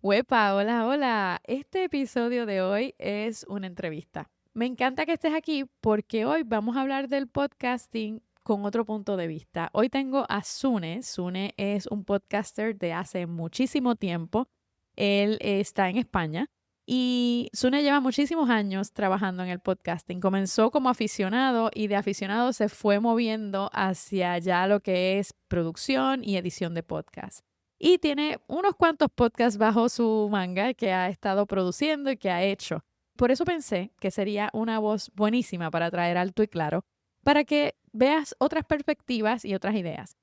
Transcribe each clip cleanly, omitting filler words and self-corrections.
Huepa, hola, hola. Este episodio de hoy es una entrevista. Me encanta que estés aquí porque hoy vamos a hablar del podcasting con otro punto de vista. Hoy tengo a Sune. Sune es un podcaster de hace muchísimo tiempo. Él está en España y Sune lleva muchísimos años trabajando en el podcasting. Comenzó como aficionado y de aficionado se fue moviendo hacia ya lo que es producción y edición de podcast. Y tiene unos cuantos podcasts bajo su manga que ha estado produciendo y que ha hecho. Por eso pensé que sería una voz buenísima para traer alto y claro, para que veas otras perspectivas y otras ideas.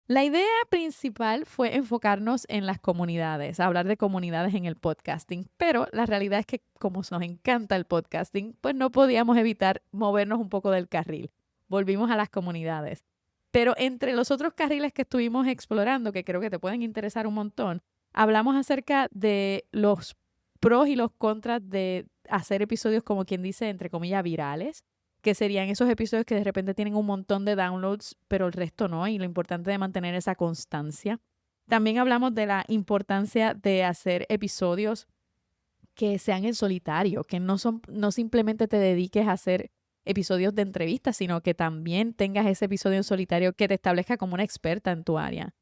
La idea principal fue enfocarnos en las comunidades, hablar de comunidades en el podcasting, pero la realidad es que como nos encanta el podcasting, pues no podíamos evitar movernos un poco del carril. Volvimos a las comunidades. Pero entre los otros carriles que estuvimos explorando, que creo que te pueden interesar un montón, hablamos acerca de los pros y los contras de hacer episodios como quien dice, entre comillas, virales, que serían esos episodios que de repente tienen un montón de downloads, pero el resto no, y lo importante de mantener esa constancia. También hablamos de la importancia de hacer episodios que sean en solitario, que no simplemente te dediques a hacer episodios de entrevistas, sino que también tengas ese episodio en solitario que te establezca como una experta en tu área.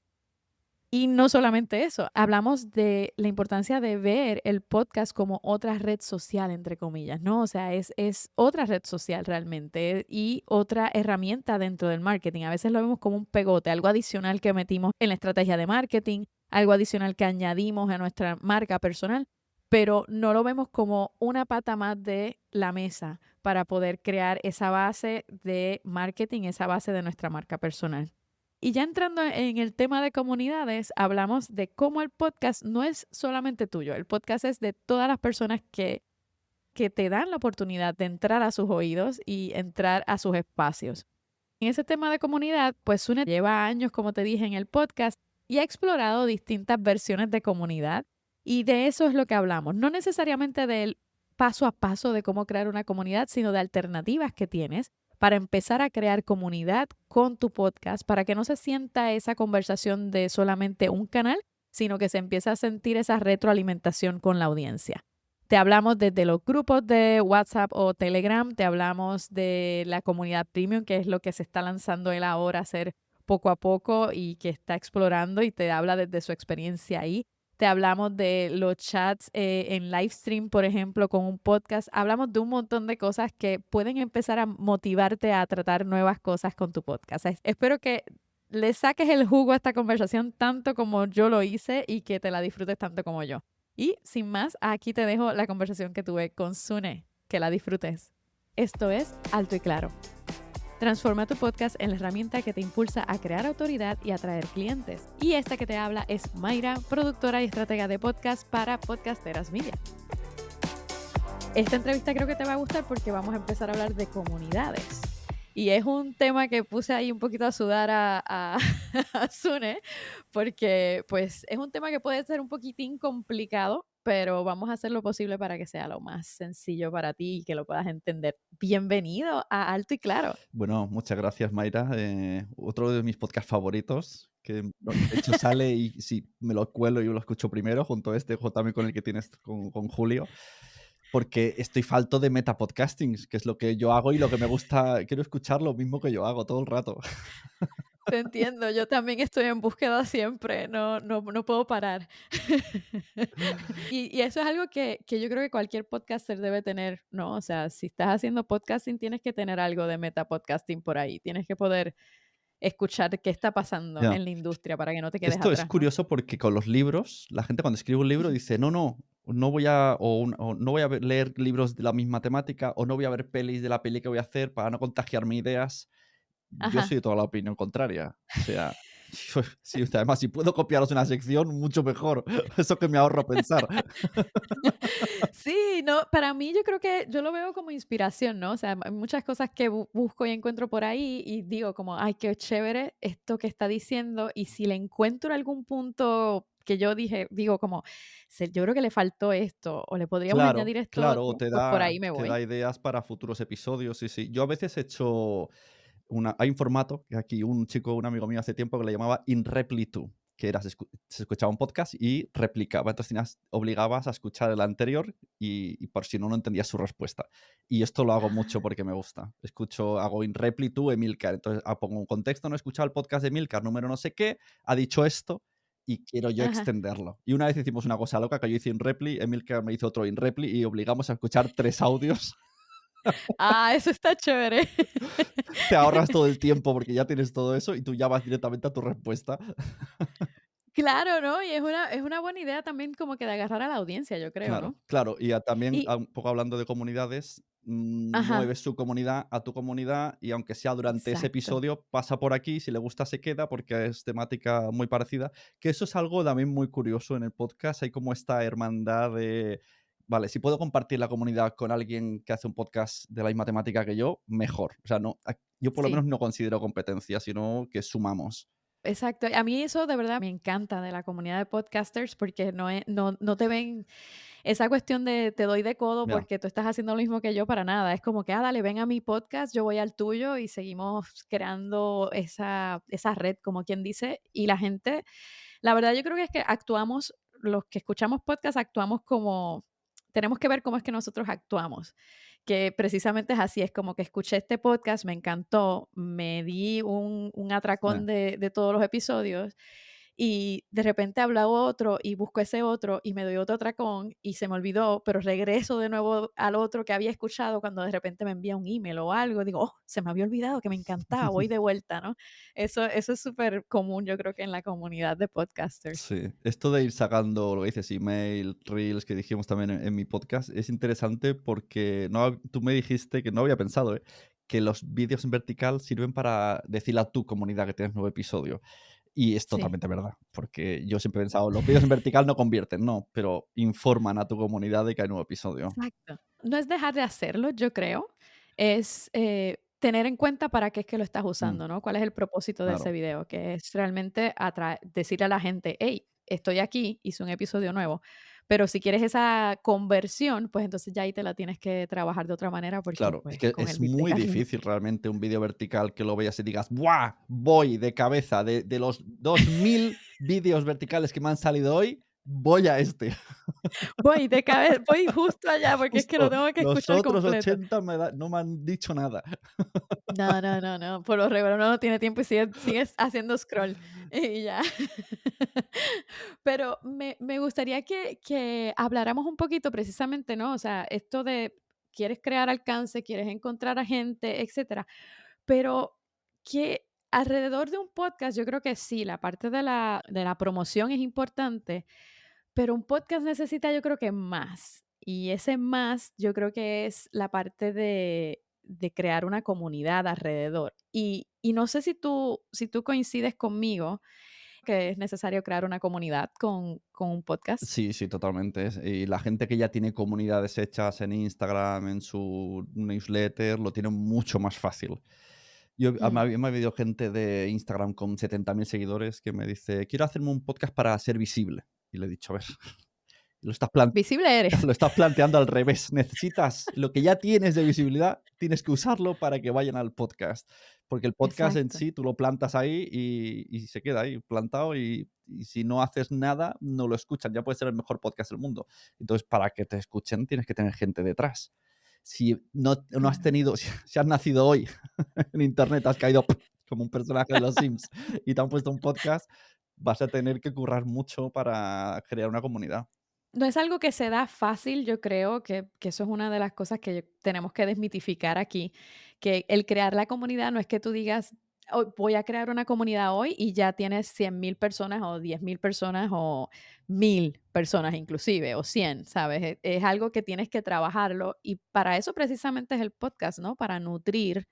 Y no solamente eso, hablamos de la importancia de ver el podcast como otra red social, entre comillas, ¿no? O sea, es otra red social realmente y otra herramienta dentro del marketing. A veces lo vemos como un pegote, algo adicional que metimos en la estrategia de marketing, algo adicional que añadimos a nuestra marca personal, pero no lo vemos como una pata más de la mesa para poder crear esa base de marketing, esa base de nuestra marca personal. Y ya entrando en el tema de comunidades, hablamos de cómo el podcast no es solamente tuyo, el podcast es de todas las personas que te dan la oportunidad de entrar a sus oídos y entrar a sus espacios. En ese tema de comunidad, pues Sune lleva años, como te dije, en el podcast y ha explorado distintas versiones de comunidad y de eso es lo que hablamos, no necesariamente del paso a paso de cómo crear una comunidad, sino de alternativas que tienes para empezar a crear comunidad con tu podcast, para que no se sienta esa conversación de solamente un canal, sino que se empiece a sentir esa retroalimentación con la audiencia. Te hablamos desde los grupos de WhatsApp o Telegram, te hablamos de la comunidad premium, que es lo que se está lanzando él ahora a hacer poco a poco y que está explorando y te habla desde su experiencia ahí. Te hablamos de los chats en live stream, por ejemplo, con un podcast. Hablamos de un montón de cosas que pueden empezar a motivarte a tratar nuevas cosas con tu podcast. Espero que le saques el jugo a esta conversación tanto como yo lo hice y que te la disfrutes tanto como yo. Y sin más, aquí te dejo la conversación que tuve con Sune. Que la disfrutes. Esto es Alto y Claro. Transforma tu podcast en la herramienta que te impulsa a crear autoridad y atraer clientes. Y esta que te habla es Mayra, productora y estratega de podcast para Podcasteras Media. Esta entrevista creo que te va a gustar porque vamos a empezar a hablar de comunidades. Y es un tema que puse ahí un poquito a sudar a Sune, porque pues es un tema que puede ser un poquitín complicado, pero vamos a hacer lo posible para que sea lo más sencillo para ti y que lo puedas entender. Bienvenido a Alto y Claro. Bueno, muchas gracias, Mayra. Otro de mis podcasts favoritos, que de hecho sale y sí, me lo cuelo y lo escucho primero, junto a este, también con el que tienes con Julio, porque estoy falto de metapodcasting, que es lo que yo hago y lo que me gusta. Quiero escuchar lo mismo que yo hago todo el rato. Te entiendo, yo también estoy en búsqueda siempre, no puedo parar. Y eso es algo que yo creo que cualquier podcaster debe tener, ¿no? O sea, si estás haciendo podcasting, tienes que tener algo de metapodcasting por ahí. Tienes que poder escuchar qué está pasando Ya. en la industria para que no te quedes Esto es atrás, ¿no? curioso porque con los libros, la gente cuando escribe un libro Ujú. dice, no, no, no voy a, o no voy a leer libros de la misma temática, o no voy a ver pelis de la peli que voy a hacer para no contagiarme ideas. Yo soy Ajá. de toda la opinión contraria. O sea, sí, o sea, además, si puedo copiaros una sección, mucho mejor. Eso que me ahorro pensar. Sí, no, para mí yo creo que yo lo veo como inspiración, ¿no? O sea, hay muchas cosas que busco y encuentro por ahí y digo como, ay, qué chévere esto que está diciendo y si le encuentro algún punto que yo digo como, yo creo que le faltó esto o le podríamos Claro, añadir esto claro, o otro, pues por ahí me te da voy. ideas para futuros episodios, sí, sí. Yo a veces he hecho hay un formato que aquí un chico, un amigo mío hace tiempo que le llamaba In Repli To. que era, se escuchaba un podcast y replicaba. Entonces obligabas a escuchar el anterior y por si no, no entendías su respuesta. Y esto lo hago mucho Ah, porque me gusta. Hago in repli tú, Emilcar. Entonces pongo un contexto, no he escuchado el podcast de Emilcar, número no sé qué, ha dicho esto y quiero yo ajá. extenderlo. Y una vez hicimos una cosa loca que yo hice in repli, Emilcar me hizo otro in repli y obligamos a escuchar 3 audios. Ah, eso está chévere. Te ahorras todo el tiempo porque ya tienes todo eso y tú ya vas directamente a tu respuesta. Claro, ¿no? Y es una buena idea también como que de agarrar a la audiencia, yo creo, Claro, ¿no? claro. Y también, Y un poco hablando de comunidades, ajá, mueves su comunidad a tu comunidad y aunque sea durante ese exacto. episodio, pasa por aquí, si le gusta se queda porque es temática muy parecida, que eso es algo también muy curioso en el podcast. Hay como esta hermandad de, vale, si puedo compartir la comunidad con alguien que hace un podcast de la misma temática que yo, mejor. O sea, no, yo por lo menos Sí. no considero competencia, sino que sumamos. Exacto. A mí eso de verdad me encanta de la comunidad de podcasters porque no te ven esa cuestión de te doy de codo Ya, porque tú estás haciendo lo mismo que yo para nada. Es como que, dale, ven a mi podcast, yo voy al tuyo y seguimos creando esa red, como quien dice. Y la gente, la verdad yo creo que es que actuamos, los que escuchamos podcast actuamos como, tenemos que ver cómo es que nosotros actuamos, que precisamente es así, es como que escuché este podcast, me encantó, me di un sí. atracón de todos los episodios y de repente habla otro y busco ese otro y me doy otro atracón y se me olvidó, pero regreso de nuevo al otro que había escuchado cuando de repente me envía un email o algo, digo, oh, se me había olvidado que me encantaba, voy de vuelta, ¿no? Eso es súper común, yo creo que en la comunidad de podcasters. Sí, esto de ir sacando lo que dices, email, reels, que dijimos también en mi podcast, es interesante porque tú me dijiste que no había pensado, que los vídeos en vertical sirven para decirle a tu comunidad que tienes nuevo episodio. Y es Sí. totalmente verdad, porque yo siempre he pensado, los vídeos en vertical no convierten, no, pero informan a tu comunidad de que hay nuevo episodio. Exacto. No es dejar de hacerlo, yo creo, es, tener en cuenta para qué es que lo estás Mm, usando, ¿no? ¿Cuál es el propósito de ese claro. video? Que es realmente decirle a la gente: "Hey, estoy aquí, hice un episodio nuevo". Pero si quieres esa conversión, pues entonces ya ahí te la tienes que trabajar de otra manera porque, Claro, es pues, que con el es bit te muy calienta. difícil realmente un vídeo vertical que lo veas y digas: "¡Buah! Voy de cabeza, de los 2000 vídeos verticales que me han salido hoy, voy a este". Voy justo allá porque es que lo Justo, tengo que los escuchar otros completo. 80 no me han dicho nada. No, no, no, no. Por lo regular uno no tiene tiempo y sigues haciendo scroll y ya. Pero me gustaría que habláramos un poquito precisamente, ¿no? O sea, esto de quieres crear alcance, quieres encontrar a gente, etcétera, pero que alrededor de un podcast, yo creo que sí, la parte de la promoción es importante, pero un podcast necesita, yo creo que más. Y ese más, yo creo que es la parte de crear una comunidad alrededor. Y no sé si tú coincides conmigo que es necesario crear una comunidad con un podcast. Sí, sí, totalmente. Y la gente que ya tiene comunidades hechas en Instagram, en su newsletter, lo tiene mucho más fácil. Mm. Me ha habido gente de Instagram con 70.000 seguidores que me dice: "Quiero hacerme un podcast para ser visible". Y le he dicho: "A ver, lo estás plan Visible eres. lo estás planteando al revés. Necesitas lo que ya tienes de visibilidad, tienes que usarlo para que vayan al podcast. Porque el podcast en Exacto. sí, tú lo plantas ahí y se queda ahí plantado y si no haces nada, no lo escuchan. Ya puede ser el mejor podcast del mundo. Entonces, para que te escuchen, tienes que tener gente detrás. Si no has Claro. tenido, si has nacido hoy en internet, has caído como un personaje de los Sims y te han puesto un podcast, vas a tener que currar mucho para crear una comunidad. No es algo que se da fácil, yo creo que eso es una de las cosas que tenemos que desmitificar aquí, que el crear la comunidad no es que tú digas: "Oh, voy a crear una comunidad hoy", y ya tienes 100.000 personas, o 10.000 personas, o 1.000 personas inclusive, o 100, ¿sabes? Es algo que tienes que trabajarlo, y para eso precisamente es el podcast, ¿no? Para nutrir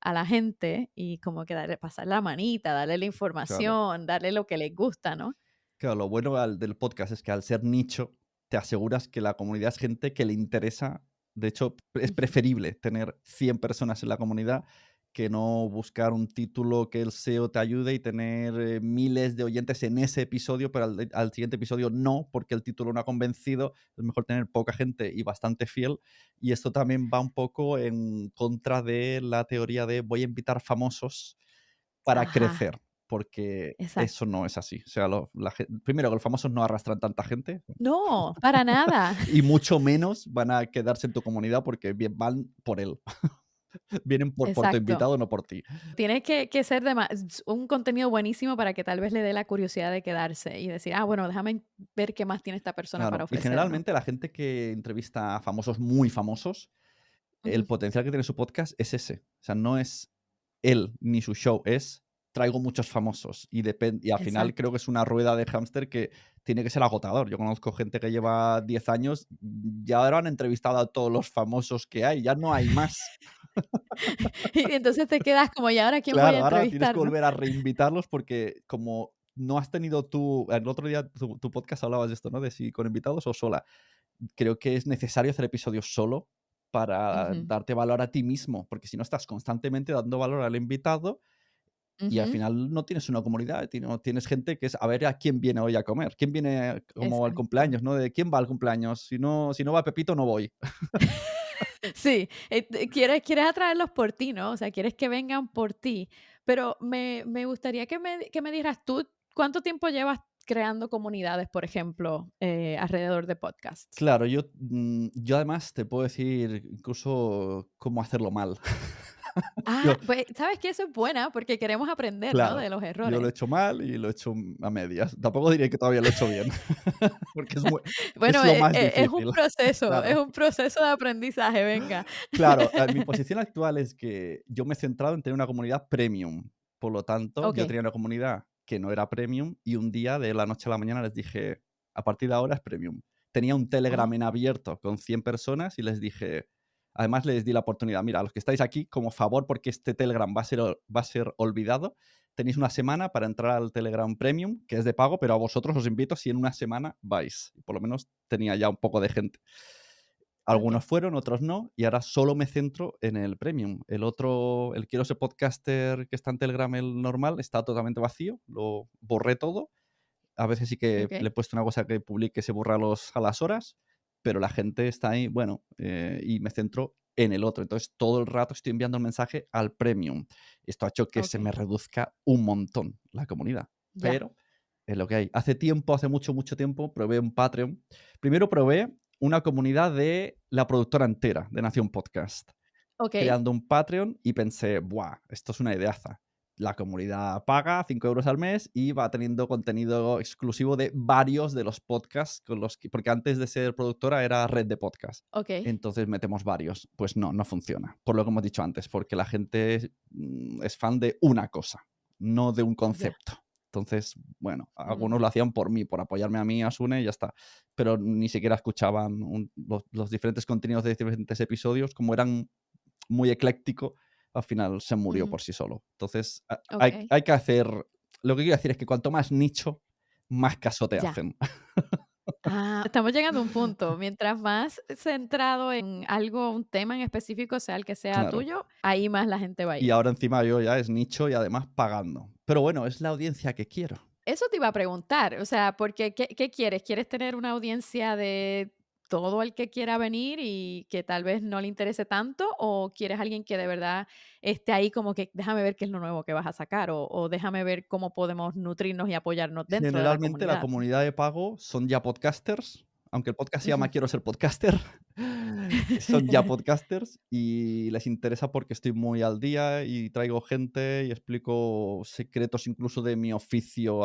a la gente y como que darle pasar la manita, darle la Claro. información, darle lo que les gusta, ¿no? Claro, lo bueno del podcast es que al ser nicho, te aseguras que la comunidad es gente que le interesa. De hecho, es Ujú. preferible tener 100 personas en la comunidad que no buscar un título que el SEO te ayude y tener miles de oyentes en ese episodio, pero al siguiente episodio no, porque el título no ha convencido. Es mejor tener poca gente y bastante fiel. Y esto también va un poco en contra de la teoría de voy a invitar famosos para Ajá. crecer. porque eso Exacto. no es así. O sea, primero, que los famosos no arrastran tanta gente No, para nada. y mucho menos van a quedarse en tu comunidad porque bien van por él. Vienen por tu Exacto. invitado, no por ti. Tiene que ser un contenido buenísimo para que tal vez le dé la curiosidad de quedarse y decir: "Ah, bueno, déjame ver qué más tiene esta persona para Claro, y ofrecernos". generalmente la gente que entrevista a famosos muy famosos, el Ujú. potencial que tiene su podcast es ese. O sea, no es él ni su show, es traigo muchos famosos y al final creo Exacto. que es una rueda de hámster que tiene que ser agotador. Yo conozco gente que lleva 10 años, ya ahora han entrevistado a todos los famosos que hay, ya no hay más. Y entonces te quedas como: "¿Y ahora quién voy a Claro, ahora tienes entrevistar?", que ¿no? volver a reinvitarlos porque como no has tenido tú el otro día tu podcast hablabas de esto, ¿no? De si con invitados o sola. Creo que es necesario hacer episodios solo para Ujú, darte valor a ti mismo, porque si no estás constantemente dando valor al invitado y al ujú. final no tienes una comunidad, tienes gente que es a ver a quién viene hoy a comer, quién viene como al Exacto. cumpleaños, ¿no? De quién va al cumpleaños, si no va Pepito no voy. Sí, quieres atraerlos por ti, ¿no? O sea, quieres que vengan por ti. Pero me gustaría que me dijeras tú, ¿cuánto tiempo llevas creando comunidades, por ejemplo, alrededor de podcasts? Claro, yo además te puedo decir incluso cómo hacerlo mal. Ah, Yo pues, ¿sabes qué? Eso es buena, porque queremos aprender, ¿no? Claro, De los yo lo he errores. hecho mal y lo he hecho a medias. Tampoco diré que todavía lo he hecho bien, porque es Bueno, lo más es difícil. es Claro, un proceso de aprendizaje, venga. claro, mi posición actual es que yo me he centrado en tener una comunidad premium. Por lo tanto, yo Okey. tenía una comunidad que no era premium y un día de la noche a la mañana les dije: "A partir de ahora es premium". Tenía un Telegram en Oh, abierto con 100 personas y les dije además les di la oportunidad: "Mira, a los que estáis aquí, como favor, porque este Telegram va a ser olvidado, tenéis una semana para entrar al Telegram Premium, que es de pago, pero a vosotros os invito si en una semana vais". Y por lo menos tenía ya un poco de gente. Algunos okey, fueron, otros no, y ahora solo me centro en el premium. El otro, el Quiero ser podcaster que está en Telegram, el normal, está totalmente vacío, lo borré todo. A veces sí que le okey, he puesto una cosa que publique, se borra a las horas, pero la gente está ahí, bueno, y me centro en el otro. Entonces, todo el rato estoy enviando el mensaje al premium. Esto ha hecho que se me okey. reduzca un montón la comunidad, Ya, pero es lo que hay. Hace tiempo, hace mucho, mucho tiempo, probé un Patreon. Primero probé una comunidad de la productora entera de Nación Podcast, okey. creando un Patreon y pensé, ¡buah! Esto es una ideaza. La comunidad paga 5 euros al mes y va teniendo contenido exclusivo de varios de los podcasts con los que, porque antes de ser productora era red de podcast. Okey, Entonces metemos varios. Pues no, no funciona. Por lo que hemos dicho antes, porque la gente es fan de una cosa, no de un ya. concepto. Entonces, bueno, algunos Mm, lo hacían por mí, por apoyarme a mí, a Sune y ya está. Pero ni siquiera escuchaban los diferentes contenidos de diferentes episodios, como eran muy ecléctico, al final se murió ujú, por sí solo. Entonces, hay okey, hay que hacer lo que quiero decir es que cuanto más nicho, más caso te ya. hacen. Ah, estamos llegando a un punto, mientras más centrado en algo, un tema en específico, sea el que sea Claro. tuyo, ahí más la gente va a Y ir. ahora encima yo ya es nicho y además pagando. Pero bueno, es la audiencia que quiero. Eso te iba a preguntar, o sea, porque, ¿qué quieres? ¿Quieres tener una audiencia de todo el que quiera venir y que tal vez no le interese tanto? ¿O quieres alguien que de verdad esté ahí como que déjame ver qué es lo nuevo que vas a sacar? O déjame ver cómo podemos nutrirnos y apoyarnos dentro de la Generalmente la comunidad. comunidad de pago son ya podcasters, aunque el podcast se llama Ujú. Quiero ser podcaster, son ya podcasters y les interesa porque estoy muy al día y traigo gente y explico secretos incluso de mi oficio,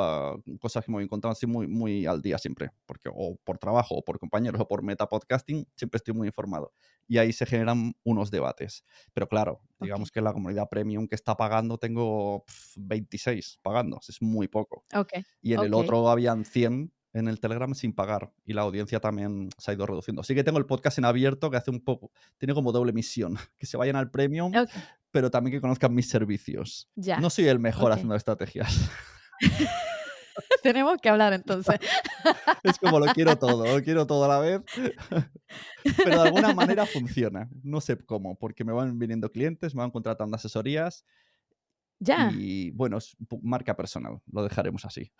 cosas que me voy encontrando así muy, muy al día siempre, porque o por trabajo o por compañeros o por metapodcasting, siempre estoy muy informado. Y ahí se generan unos debates. Pero claro, Ok, digamos que la comunidad premium que está pagando tengo 26 pagando, es muy poco. ok, Y en el ok. otro habían 100 en el Telegram sin pagar y la audiencia también se ha ido reduciendo. Sí que tengo el podcast en abierto que hace un poco, tiene como doble misión, que se vayan al premium, Ok, pero también que conozcan mis servicios. No ya, soy el mejor ok. haciendo estrategias. Tenemos que hablar entonces. Es como lo quiero todo a la vez, pero de alguna manera funciona. No sé cómo, porque me van viniendo clientes, me van contratando asesorías Ya. y bueno, es marca personal, lo dejaremos así.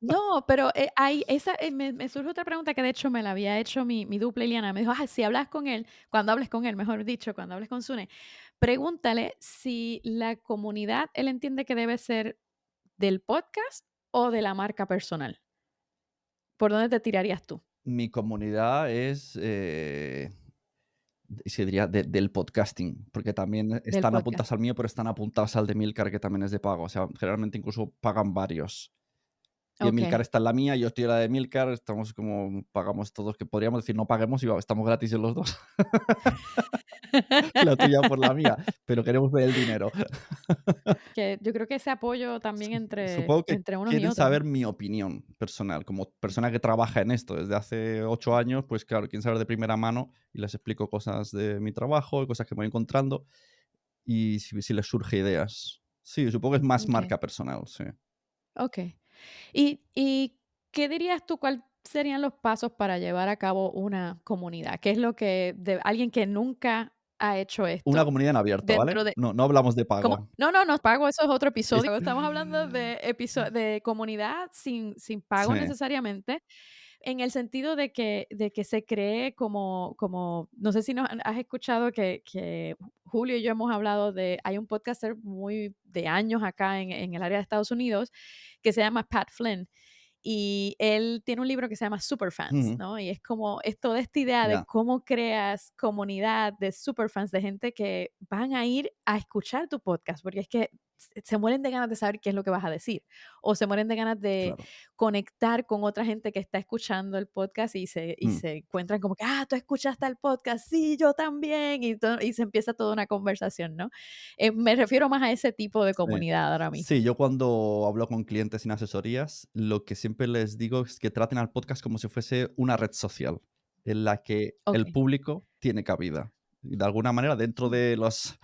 No, pero, hay esa me surge otra pregunta que de hecho me la había hecho mi dupla Iliana. Me dijo: "Ah, si hablas con él, cuando hables con él, mejor dicho, cuando hables con Sune, pregúntale si la comunidad él entiende que debe ser del podcast o de la marca personal? ¿Por dónde te tirarías tú? Mi comunidad es, se diría del podcasting, porque también Del están podcast. apuntados al mío, pero están apuntados al de Milcar, que también es de pago. O sea, generalmente incluso pagan varios. Y Emilcar Okey. está en la mía, yo estoy en la de Emilcar, estamos como pagamos todos, que podríamos decir no paguemos y estamos gratis en los dos. La tuya por la mía, pero queremos ver el dinero. Que yo creo que ese apoyo también entre Supongo que entre unos y quieren otros. saber mi opinión personal. Como persona que trabaja en esto desde hace 8 años, pues claro, quieren saber de primera mano y les explico cosas de mi trabajo, cosas que me voy encontrando y si les surge ideas. Sí, supongo que es más Okey, marca personal, sí. okey. ¿Y qué dirías tú, cuál serían los pasos para llevar a cabo una comunidad? ¿Qué es lo que de alguien que nunca ha hecho Una esto comunidad en abierto, ¿vale? dentro de No hablamos de ¿cómo? pago. No, no, no, pago, eso es otro Es episodio. Estamos hablando de comunidad sin pago sí. necesariamente, en el sentido de que se cree como no sé si nos has escuchado que Julio y yo hemos hablado de hay un podcaster muy de años acá en el área de Estados Unidos que se llama Pat Flynn. Y él tiene un libro que se llama Superfans, Ujú, ¿no? Y es toda esta idea de ya, cómo creas comunidad de superfans, de gente que van a ir a escuchar tu podcast, porque es que se mueren de ganas de saber qué es lo que vas a decir, o se mueren de ganas de claro. conectar con otra gente que está escuchando el podcast y Mm, se encuentran como que, tú escuchaste el podcast, sí, yo también, y se empieza toda una conversación, ¿no? Me refiero más a ese tipo de sí. comunidad ahora Sí, mismo. yo cuando hablo con clientes en asesorías, lo que siempre les digo es que traten al podcast como si fuese una red social, en la que Ok. el público tiene cabida. Y de alguna manera, dentro de los,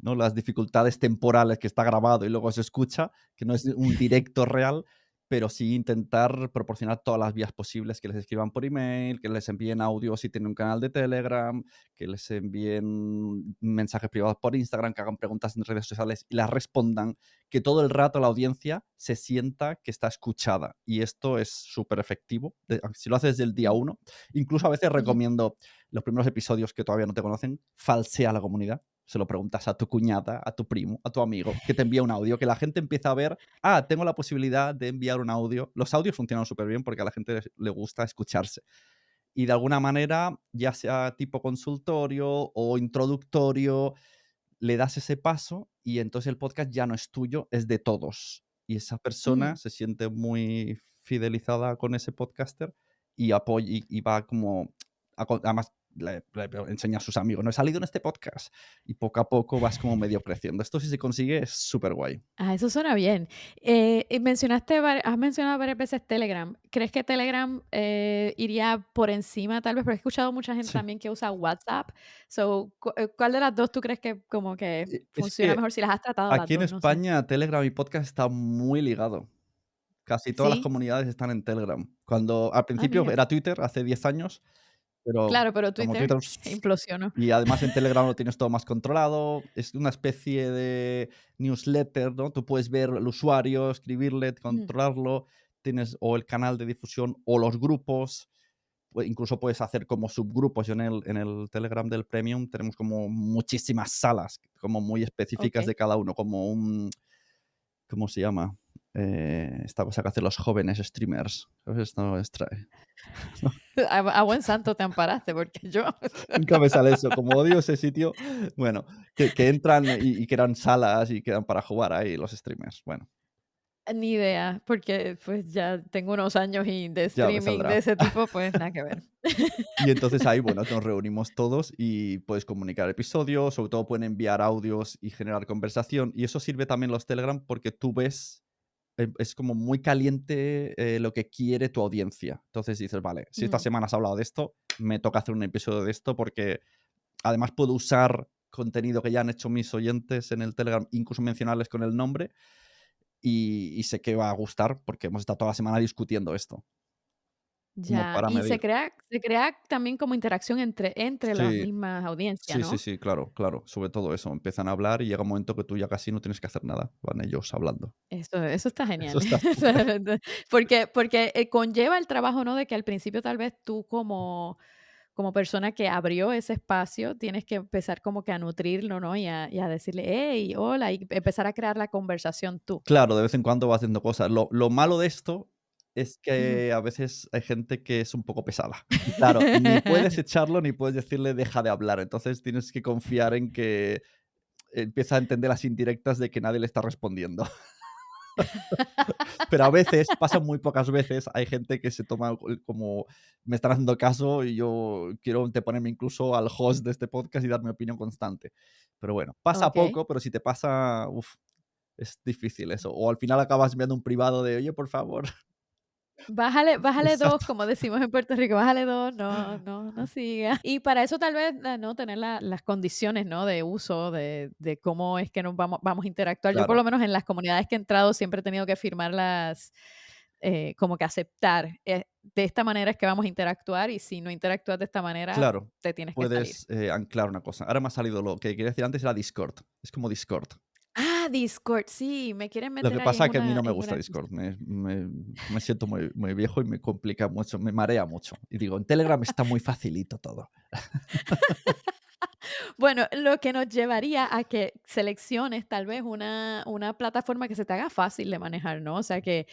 ¿no? Las dificultades temporales que está grabado y luego se escucha, que no es un directo real, pero sí intentar proporcionar todas las vías posibles, que les escriban por email, que les envíen audio si tienen un canal de Telegram, que les envíen mensajes privados por Instagram, que hagan preguntas en redes sociales y las respondan, que todo el rato la audiencia se sienta que está escuchada. Y esto es súper efectivo. Si lo haces desde el día Ujú, uno, incluso a veces ujú, recomiendo los primeros episodios que todavía no te conocen, falsea la comunidad. Se lo preguntas a tu cuñada, a tu primo, a tu amigo, que te envía un audio, que la gente empieza a ver, tengo la posibilidad de enviar un audio. Los audios funcionan súper bien porque a la gente le gusta escucharse y de alguna manera, ya sea tipo consultorio o introductorio, le das ese paso y entonces el podcast ya no es tuyo, es de todos. Y esa persona ujú. se siente muy fidelizada con ese podcaster y apoya y va como además le enseña a sus amigos, no he salido en este podcast y poco a poco vas como medio creciendo. Esto si se consigue es súper guay. Eso suena bien. Y has mencionado varias veces Telegram. ¿Crees que Telegram iría por encima tal vez? Porque he escuchado mucha gente Sí. también que usa WhatsApp. So, ¿cuál de las dos tú crees que como que Es funciona que mejor si las has tratado las aquí en dos? No sé. España Telegram y podcast está muy ligado. Casi todas las Sí. comunidades están en Telegram. Cuando al principio Mira. era Twitter, hace 10 años, pero Claro, pero como Twitter Twitter implosionó. y además en Telegram lo tienes todo más controlado, es una especie de newsletter, ¿no? Tú puedes ver el usuario, escribirle, Ujú. controlarlo, tienes o el canal de difusión o los grupos, incluso puedes hacer como subgrupos. Yo en el Telegram del Premium tenemos como muchísimas salas, como muy específicas Ok. de cada uno, como un ¿cómo se llama? Esta cosa que hacen los jóvenes streamers. ¿Sabes? Esto A buen santo te amparaste, porque yo nunca me sale eso. Como odio ese sitio, bueno, que entran y crean salas y quedan para jugar ahí los streamers. Bueno, ni idea, porque pues ya tengo unos años y de ya me streaming de saldrá. ese tipo, pues nada que ver. Y entonces ahí, bueno, nos reunimos todos y puedes comunicar episodios, sobre todo pueden enviar audios y generar conversación. Y eso sirve también los Telegram porque tú ves, es como muy caliente lo que quiere tu audiencia. Entonces dices, vale, si esta Ujú. semana has hablado de esto, me toca hacer un episodio de esto porque además puedo usar contenido que ya han hecho mis oyentes en el Telegram, incluso mencionarles con el nombre y sé que va a gustar porque hemos estado toda la semana discutiendo esto, como Ya, para y medir. se crea también como interacción entre las Sí, mismas audiencias, sí, sí, ¿no? sí, claro, claro. Sobre todo eso. Empiezan a hablar y llega un momento que tú ya casi no tienes que hacer nada. Van ellos hablando. Eso está Eso genial. está súper. Porque, conlleva el trabajo, ¿no? De que al principio tal vez tú como como persona que abrió ese espacio, tienes que empezar como que a nutrirlo, ¿no? Y a decirle, hey, hola, y empezar a crear la conversación tú. Claro, de vez en cuando va haciendo cosas. Lo malo de esto es Ujú. que a veces hay gente que es un poco pesada. Y claro, ni puedes echarlo ni puedes decirle deja de hablar. Entonces tienes que confiar en que empieza a entender las indirectas de que nadie le está respondiendo. Pero a veces, pasa muy pocas veces, hay gente que se toma como me están haciendo caso y yo quiero anteponerme incluso al host de este podcast y dar mi opinión constante. Pero bueno, pasa Ok. poco, pero si te pasa, es difícil eso. O al final acabas enviando un privado de: "Oye, por favor". Bájale 2, Exacto. como decimos en Puerto Rico, bájale 2, no siga. Y para eso tal vez, ¿no? Tener las condiciones, ¿no? De uso, de cómo es que nos vamos a interactuar. Yo, por Claro, lo menos en las comunidades que he entrado, siempre he tenido que firmar como que aceptar, de esta manera es que vamos a interactuar, y si no interactúas de esta manera, claro. te tienes que salir. Puedes, anclar una cosa. Ahora me ha salido lo que quería decir antes era Discord. Es como Discord. Ah, Discord, sí, me quieren Lo que meter ahí pasa en es que a mí una no me en gusta una cosa. Discord, me siento muy viejo y me complica mucho, me marea mucho. Y digo, en Telegram está muy facilito todo. Bueno, lo que nos llevaría a que selecciones tal vez una plataforma que se te haga fácil de manejar, ¿no? O sea, que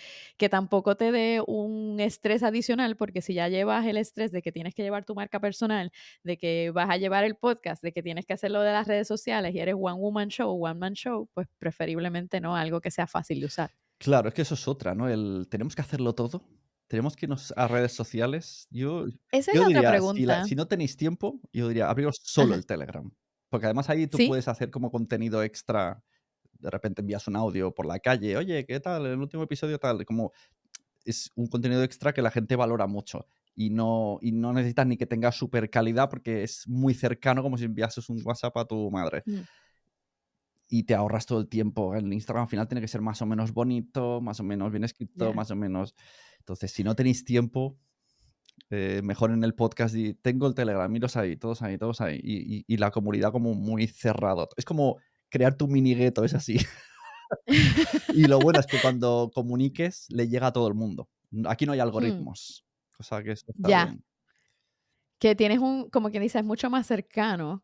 tampoco te dé un estrés adicional, porque si ya llevas el estrés de que tienes que llevar tu marca personal, de que vas a llevar el podcast, de que tienes que hacer lo de las redes sociales y eres one woman show, one man show, pues preferiblemente no, algo que sea fácil de usar. Claro, es que eso es otra, ¿no? Tenemos que hacerlo todo. Tenemos que irnos a redes sociales. Esa es Yo la otra diría, pregunta. si no tenéis tiempo, yo diría, abriros solo Ajá. el Telegram. Porque además ahí tú ¿Sí? puedes hacer como contenido extra. De repente envías un audio por la calle, oye, ¿qué tal? El último episodio tal. Como es un contenido extra que la gente valora mucho. Y no necesitas ni que tenga súper calidad porque es muy cercano como si enviases un WhatsApp a tu madre. Mm, Y te ahorras todo el tiempo. El Instagram al final tiene que ser más o menos bonito, más o menos bien escrito, ya. más o menos. Entonces, si no tenéis tiempo, mejor en el podcast y tengo el Telegram, miros ahí, todos ahí, todos ahí. Y la comunidad como muy cerrado. Es como crear tu mini gueto, es así. Y lo bueno es que cuando comuniques le llega a todo el mundo. Aquí no hay Mm, algoritmos, cosa que eso está ya. bien. Que tienes como quien dice, es mucho más cercano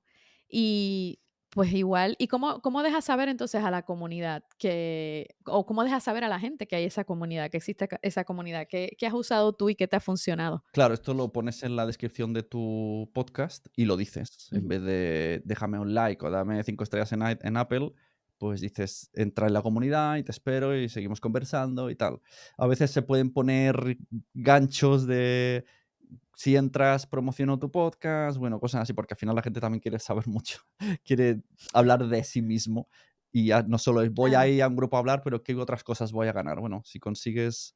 y, pues, igual. ¿Y cómo dejas saber entonces a la comunidad o cómo dejas saber a la gente que hay esa comunidad, que existe esa comunidad? ¿Qué has usado tú y qué te ha funcionado? Claro, esto lo pones en la descripción de tu podcast y lo dices. En Ujú. vez de déjame un like o dame 5 estrellas en Apple, pues dices, entra en la comunidad y te espero y seguimos conversando y tal. A veces se pueden poner ganchos de si entras, promociono tu podcast, bueno, cosas así, porque al final la gente también quiere saber mucho, quiere hablar de sí mismo y ya no solo es voy Claro. ahí a un grupo a hablar, pero qué otras cosas voy a ganar. Bueno, si consigues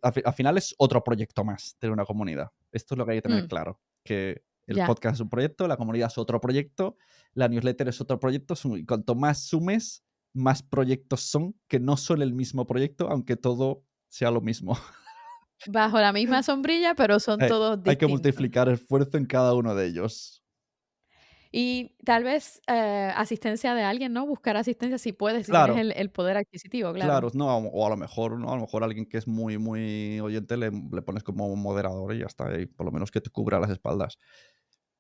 al final es otro proyecto más, tener una comunidad. Esto es lo que hay que tener Mm, claro, que el ya. podcast es un proyecto, la comunidad es otro proyecto, la newsletter es otro proyecto, y cuanto más sumes, más proyectos son, que no son el mismo proyecto, aunque todo sea lo mismo. Bajo la misma sombrilla, pero son todos Hay que distintos. multiplicar esfuerzo en cada uno de ellos. Y tal vez, asistencia de alguien, ¿no? Buscar asistencia si puedes, si tienes Claro, el poder adquisitivo, claro. claro, no, o a lo mejor, ¿no? A lo mejor alguien que es muy oyente le pones como un moderador y ya está, y por lo menos que te cubra las espaldas.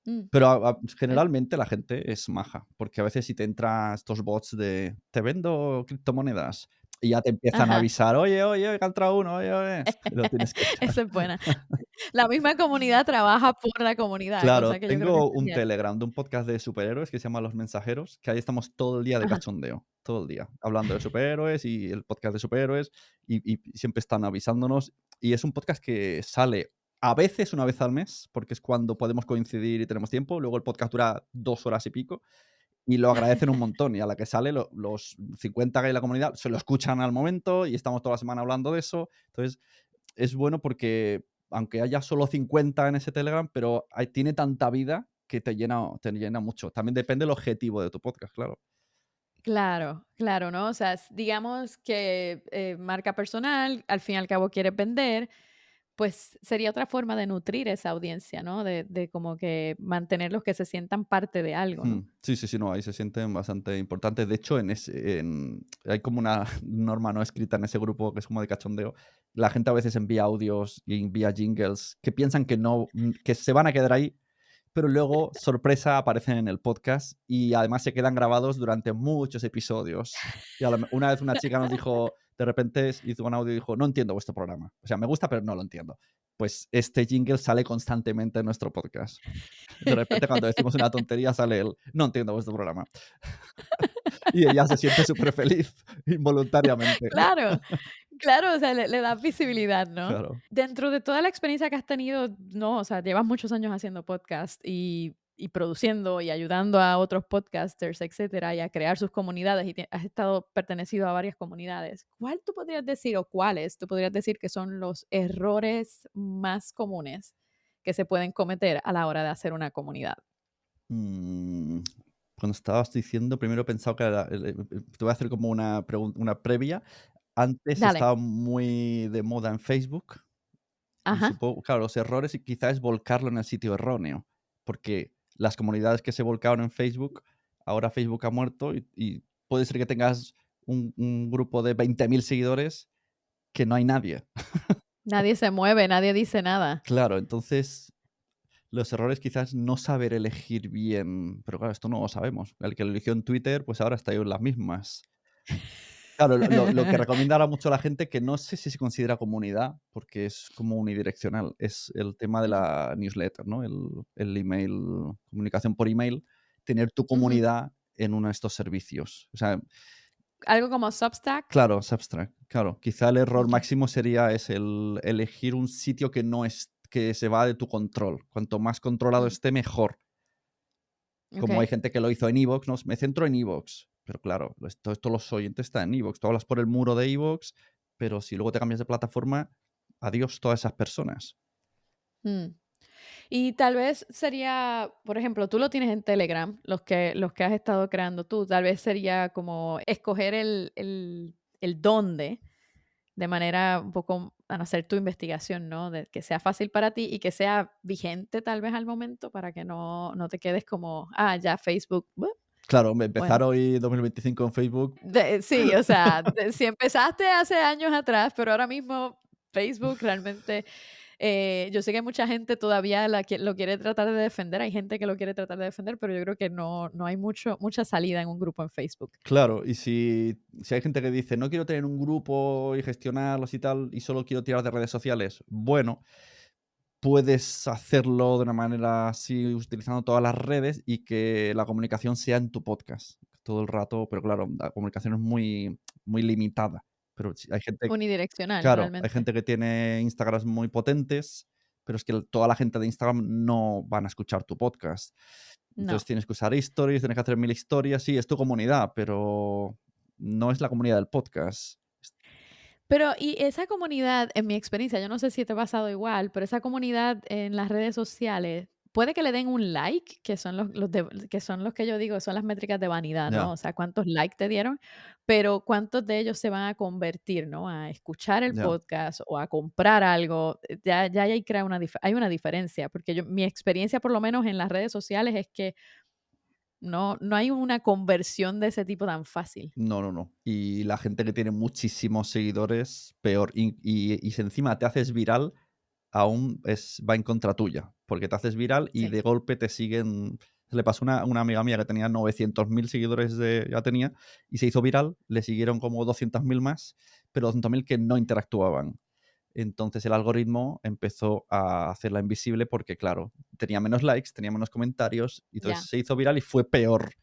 Mm, Pero eh, generalmente la gente es maja, porque a veces si te entran estos bots de te vendo criptomonedas y ya te empiezan a ajá. avisar, oye, oye, que ha entrado uno, oye, oye, lo tienes que echar. Esa es buena. La misma comunidad trabaja por la comunidad, Claro, cosa que yo creo que es tengo un genial. Telegram de un podcast de superhéroes que se llama Los Mensajeros, que ahí estamos todo el día de Ajá. cachondeo, todo el día, hablando de superhéroes y el podcast de superhéroes, y siempre están avisándonos. Y es un podcast que sale a veces una vez al mes, porque es cuando podemos coincidir y tenemos tiempo. Luego el podcast dura 2 horas y pico. Y lo agradecen un montón, y a la que sale, los 50 que hay en la comunidad se lo escuchan al momento y estamos toda la semana hablando de eso. Entonces, es bueno porque, aunque haya solo 50 en ese Telegram, pero tiene tanta vida que te llena mucho. También depende del objetivo de tu podcast, claro. Claro, claro, ¿no? O sea, digamos que, marca personal, al fin y al cabo quieres vender, pues sería otra forma de nutrir esa audiencia, ¿no? De como que mantenerlos que se sientan parte de algo, ¿no? Sí, sí, sí, no, ahí se sienten bastante importantes. De hecho, hay como una norma no escrita en ese grupo que es como de cachondeo. La gente a veces envía audios y envía jingles que piensan que no, que se van a quedar ahí, pero luego, sorpresa, aparecen en el podcast y además se quedan grabados durante muchos episodios. Y una vez una chica nos dijo, de repente hizo un audio y dijo, no entiendo vuestro programa. O sea, me gusta, pero no lo entiendo. Pues este jingle sale constantemente en nuestro podcast. De repente, cuando decimos una tontería, sale el, no entiendo vuestro programa. Y ella se siente súper feliz involuntariamente. Claro, claro, o sea, le das visibilidad, ¿no? Claro. Dentro de toda la experiencia que has tenido, no, o sea, llevas muchos años haciendo podcast y produciendo y ayudando a otros podcasters, etcétera, y a crear sus comunidades y has estado pertenecido a varias comunidades. ¿Cuál tú podrías decir o cuáles tú podrías decir que son los errores más comunes que se pueden cometer a la hora de hacer una comunidad? Mm, Cuando estabas diciendo, primero he pensado que era te voy a hacer como una previa. Antes Dale. estaba muy de moda en Facebook y Ajá. supongo, claro, los errores y quizás es volcarlo en el sitio erróneo, porque las comunidades que se volcaron en Facebook, ahora Facebook ha muerto y puede ser que tengas un grupo de 20.000 seguidores que no hay nadie. Nadie se mueve, nadie dice nada. Claro, entonces los errores quizás no saber elegir bien, pero claro, esto no lo sabemos. El que lo eligió en Twitter, pues ahora está ahí en las mismas. Claro, lo que recomienda ahora mucho la gente, que no sé si se considera comunidad, porque es como unidireccional, es el tema de Ujú, la newsletter, ¿no? El email, comunicación por email, tener tu ujú. comunidad en uno de estos servicios. O sea, Algo como Substack. claro, Substack, claro. Quizá el error Okey. máximo sería es el elegir un sitio que se va de tu control. Cuanto más controlado Mm, esté, mejor. Como hay okey. gente que lo hizo en iVoox, ¿no? Me centro en iVoox, pero claro, esto los oyentes están en iVoox. Tú hablas por el muro de iVoox, pero si luego te cambias de plataforma, adiós todas esas personas. Mm. Y tal vez sería, por ejemplo, tú lo tienes en Telegram, los que has estado creando tú, tal vez sería como escoger el dónde, de manera un poco a hacer tu investigación, ¿no? De que sea fácil para ti y que sea vigente tal vez al momento para que no te quedes como, ya Facebook, Claro, empezar bueno. hoy 2025 en Facebook, Sí, o sea, si empezaste hace años atrás, pero ahora mismo Facebook realmente, yo sé que mucha gente todavía lo quiere tratar de defender, hay gente que lo quiere tratar de defender, pero yo creo que no hay mucha salida en un grupo en Facebook. claro, y si hay gente que dice, no quiero tener un grupo y gestionarlos y tal, y solo quiero tirar de redes sociales, bueno, puedes hacerlo de una manera así, utilizando todas las redes y que la comunicación sea en tu podcast todo el rato, pero claro, la comunicación es muy limitada. Pero hay gente, Unidireccional, claro, hay realmente. gente que tiene Instagrams muy potentes, pero es que toda la gente de Instagram no van a escuchar tu podcast. Entonces No. tienes que usar stories, tienes que hacer 1000 historias. Sí, es tu comunidad, pero no es la comunidad del podcast. Pero, y esa comunidad, en mi experiencia, yo no sé si te ha pasado igual, pero esa comunidad en las redes sociales, puede que le den un like, que son que son los que yo digo, son las métricas de vanidad, ¿no? Ya, O sea, cuántos likes te dieron, pero cuántos de ellos se van a convertir, ¿no? A escuchar el ya. podcast o a comprar algo. Ya ahí crea hay una diferencia, porque mi experiencia, por lo menos en las redes sociales, es que no hay una conversión de ese tipo tan fácil. No, no, no. Y la gente que tiene muchísimos seguidores, peor. Y si encima te haces viral, aún va en contra tuya, porque te haces viral y Sí, de golpe te siguen. Se le pasó una amiga mía que tenía 900.000 seguidores, ya tenía, y se hizo viral, le siguieron como 200.000 más, pero 200.000 que no interactuaban. Entonces el algoritmo empezó a hacerla invisible porque, claro, tenía menos likes, tenía menos comentarios, y entonces ya. se hizo viral y fue peor.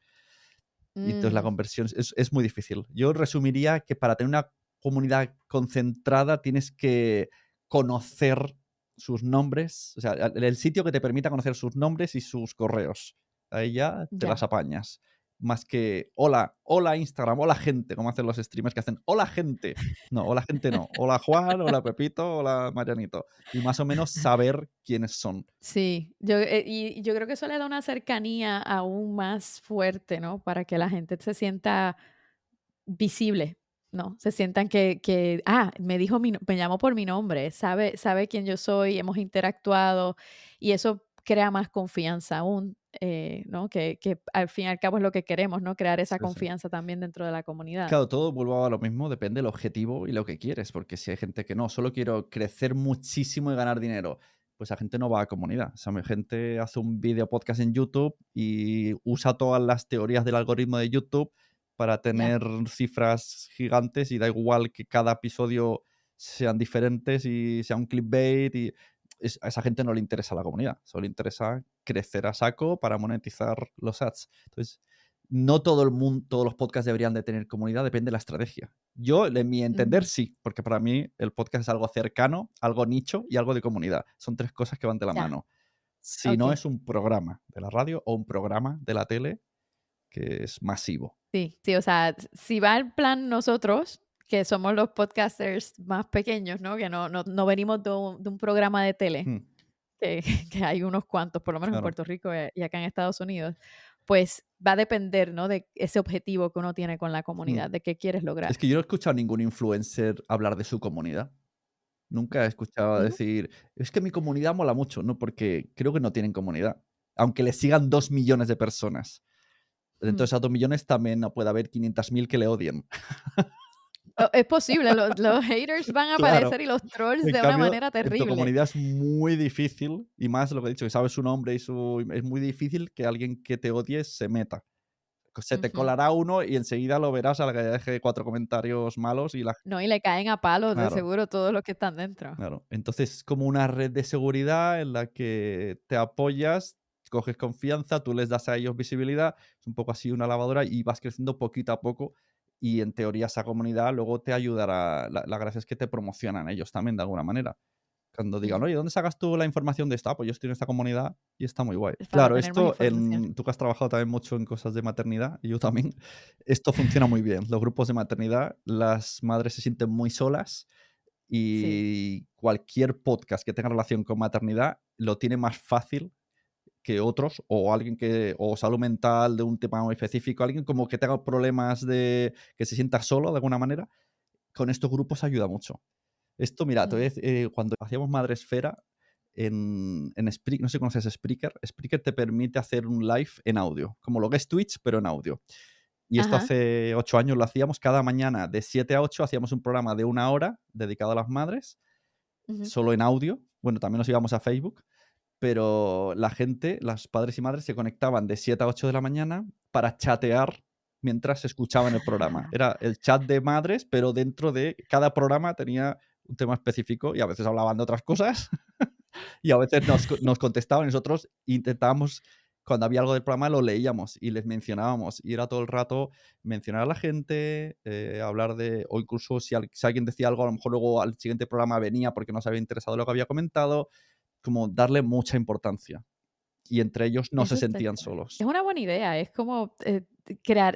Y entonces la Mm, conversión es muy difícil. Yo resumiría que para tener una comunidad concentrada tienes que conocer sus nombres, o sea, el sitio que te permita conocer sus nombres y sus correos. Ahí ya te las ya. apañas. Más que hola, hola Instagram, hola gente, como hacen los streamers que hacen hola gente. No, hola gente no. Hola Juan, hola Pepito, hola Marianito. Y más o menos saber quiénes son. Sí, y yo creo que eso le da una cercanía aún más fuerte, ¿no? Para que la gente se sienta visible, ¿no? Se sientan me llamó por mi nombre, sabe quién yo soy, hemos interactuado y eso crea más confianza aún, ¿no? Que al fin y al cabo es lo que queremos, ¿no? Crear esa Sí, sí. confianza también dentro de la comunidad. Claro, todo vuelvo a lo mismo, depende del objetivo y lo que quieres, porque si hay gente que no, solo quiero crecer muchísimo y ganar dinero. pues la gente no va a comunidad. O sea, mi gente hace un video podcast en YouTube y usa todas las teorías del algoritmo de YouTube para Ya. tener cifras gigantes y da igual que cada episodio sean diferentes y sea un clickbait y a esa gente no le interesa la comunidad, solo le interesa crecer a saco para monetizar los ads. Entonces, no todo el mundo, todos los podcasts deberían de tener comunidad, depende de la estrategia. Yo, en mi entender, Ujú. sí, porque para mí el podcast es algo cercano, algo nicho y algo de comunidad. Son tres cosas que van de la Ya. mano. Si no Ok. es un programa de la radio o un programa de la tele que es masivo. Sí, sí, o sea, si va el plan nosotros, que somos los podcasters más pequeños, ¿no? Que no venimos de un programa de tele, Mm, que que hay unos cuantos, por lo menos en claro. Puerto Rico, y acá en Estados Unidos, pues va a depender, ¿no? De ese objetivo que uno tiene con la Mm. comunidad, de qué quieres Es lograr. que yo no he escuchado a ningún influencer hablar de su comunidad. Nunca he escuchado ¿No? decir: "Es que mi comunidad mola mucho", no, porque creo que no tienen comunidad. Aunque le sigan 2 millones de personas. Dentro de Mm. esas 2 millones también no puede haber 500.000 que le odien. Es posible, los haters van a Claro. aparecer y los trolls En de una cambio, manera en tu terrible. comunidad es muy difícil, y más lo que he dicho, que sabes su nombre es muy difícil que alguien que te odie se meta. Se te Ujú. colará uno y enseguida lo verás a la que deje 4 comentarios malos y la No, y le caen a palos de claro. seguro todos los que están dentro. Claro, entonces es como una red de seguridad en la que te apoyas, coges confianza, tú les das a ellos visibilidad, es un poco así una lavadora y vas creciendo poquito a poco y en teoría esa comunidad luego te ayudará, la gracia es que te promocionan ellos también de alguna manera. Cuando digan: Mm. "Oye, ¿dónde sacas tú la información de esta?". "Ah, pues yo estoy en esta comunidad y está muy guay". Es para Claro, tener más esto información. tú que has trabajado también mucho en cosas de maternidad, y yo también, esto funciona muy bien. Los grupos de maternidad, las madres se sienten muy solas Sí. y cualquier podcast que tenga relación con maternidad lo tiene más fácil que otros, o alguien que o salud mental de un tema muy específico, alguien como que tenga problemas de que se sienta solo de alguna manera, con estos grupos ayuda mucho. Esto, mira, te voy a Mm. cuando hacíamos Madresfera en no sé si conoces Spreaker. Spreaker te permite hacer un live en audio, como lo que es Twitch, pero en audio. Y esto Ajá. hace 8 años lo hacíamos cada mañana de 7 a 8 hacíamos un programa de 1 hora dedicado a las madres Ujú. solo en audio. Bueno, también nos íbamos a Facebook, pero la gente, los padres y madres, se conectaban de 7 a 8 de la mañana para chatear mientras escuchaban el programa. Era el chat de madres, pero dentro de cada programa tenía un tema específico y a veces hablaban de otras cosas y a veces nos contestaban y nosotros intentábamos, cuando había algo del programa, lo leíamos y les mencionábamos. Y era todo el rato mencionar a la gente, hablar de, o incluso si alguien decía algo, a lo mejor luego al siguiente programa venía porque nos había interesado lo que había comentado, como darle mucha importancia. Y entre ellos no se Eso está sentían chévere. Es solos. una buena idea, es como,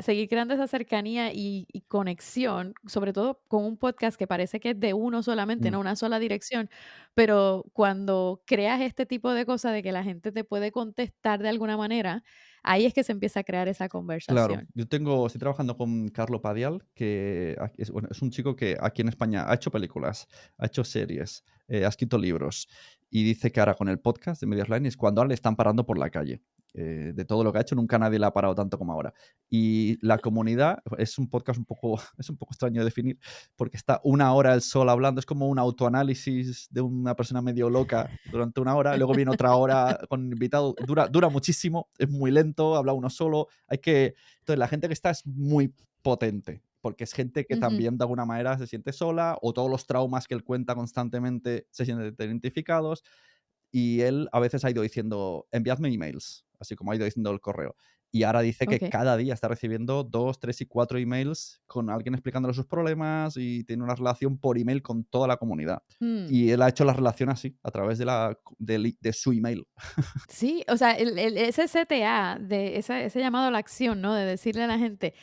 seguir creando esa cercanía y conexión, sobre todo con un podcast que parece que es de uno solamente, Mm. ¿no? Una sola dirección, pero cuando creas este tipo de cosas de que la gente te puede contestar de alguna manera, ahí es que se empieza a crear esa Claro, conversación. estoy trabajando con Carlo Padial, que bueno, es un chico que aquí en España ha hecho películas, ha hecho series, ha escrito libros y dice que ahora con el podcast de Medios Line es cuando ahora le están parando por la calle. De todo lo que ha hecho, nunca nadie le ha parado tanto como ahora. Y la comunidad es un podcast un poco, es un poco extraño de definir, porque está 1 hora él solo hablando, es como un autoanálisis de una persona medio loca durante 1 hora, luego viene otra hora con un invitado, dura muchísimo, es muy lento, habla uno solo, entonces la gente que está es muy potente, porque es gente que Ujú. también de alguna manera se siente sola o todos los traumas que él cuenta constantemente se sienten identificados y él a veces ha ido diciendo, enviadme emails, así como ha ido diciendo el correo. Y ahora dice que Okey. cada día está recibiendo 2, 3 y 4 emails con alguien explicándole sus problemas y tiene una relación por email con toda la comunidad. Mm. Y él ha hecho la relación así, a través de su email. Sí, o sea, ese CTA de ese llamado a la acción, ¿no? De decirle a la gente: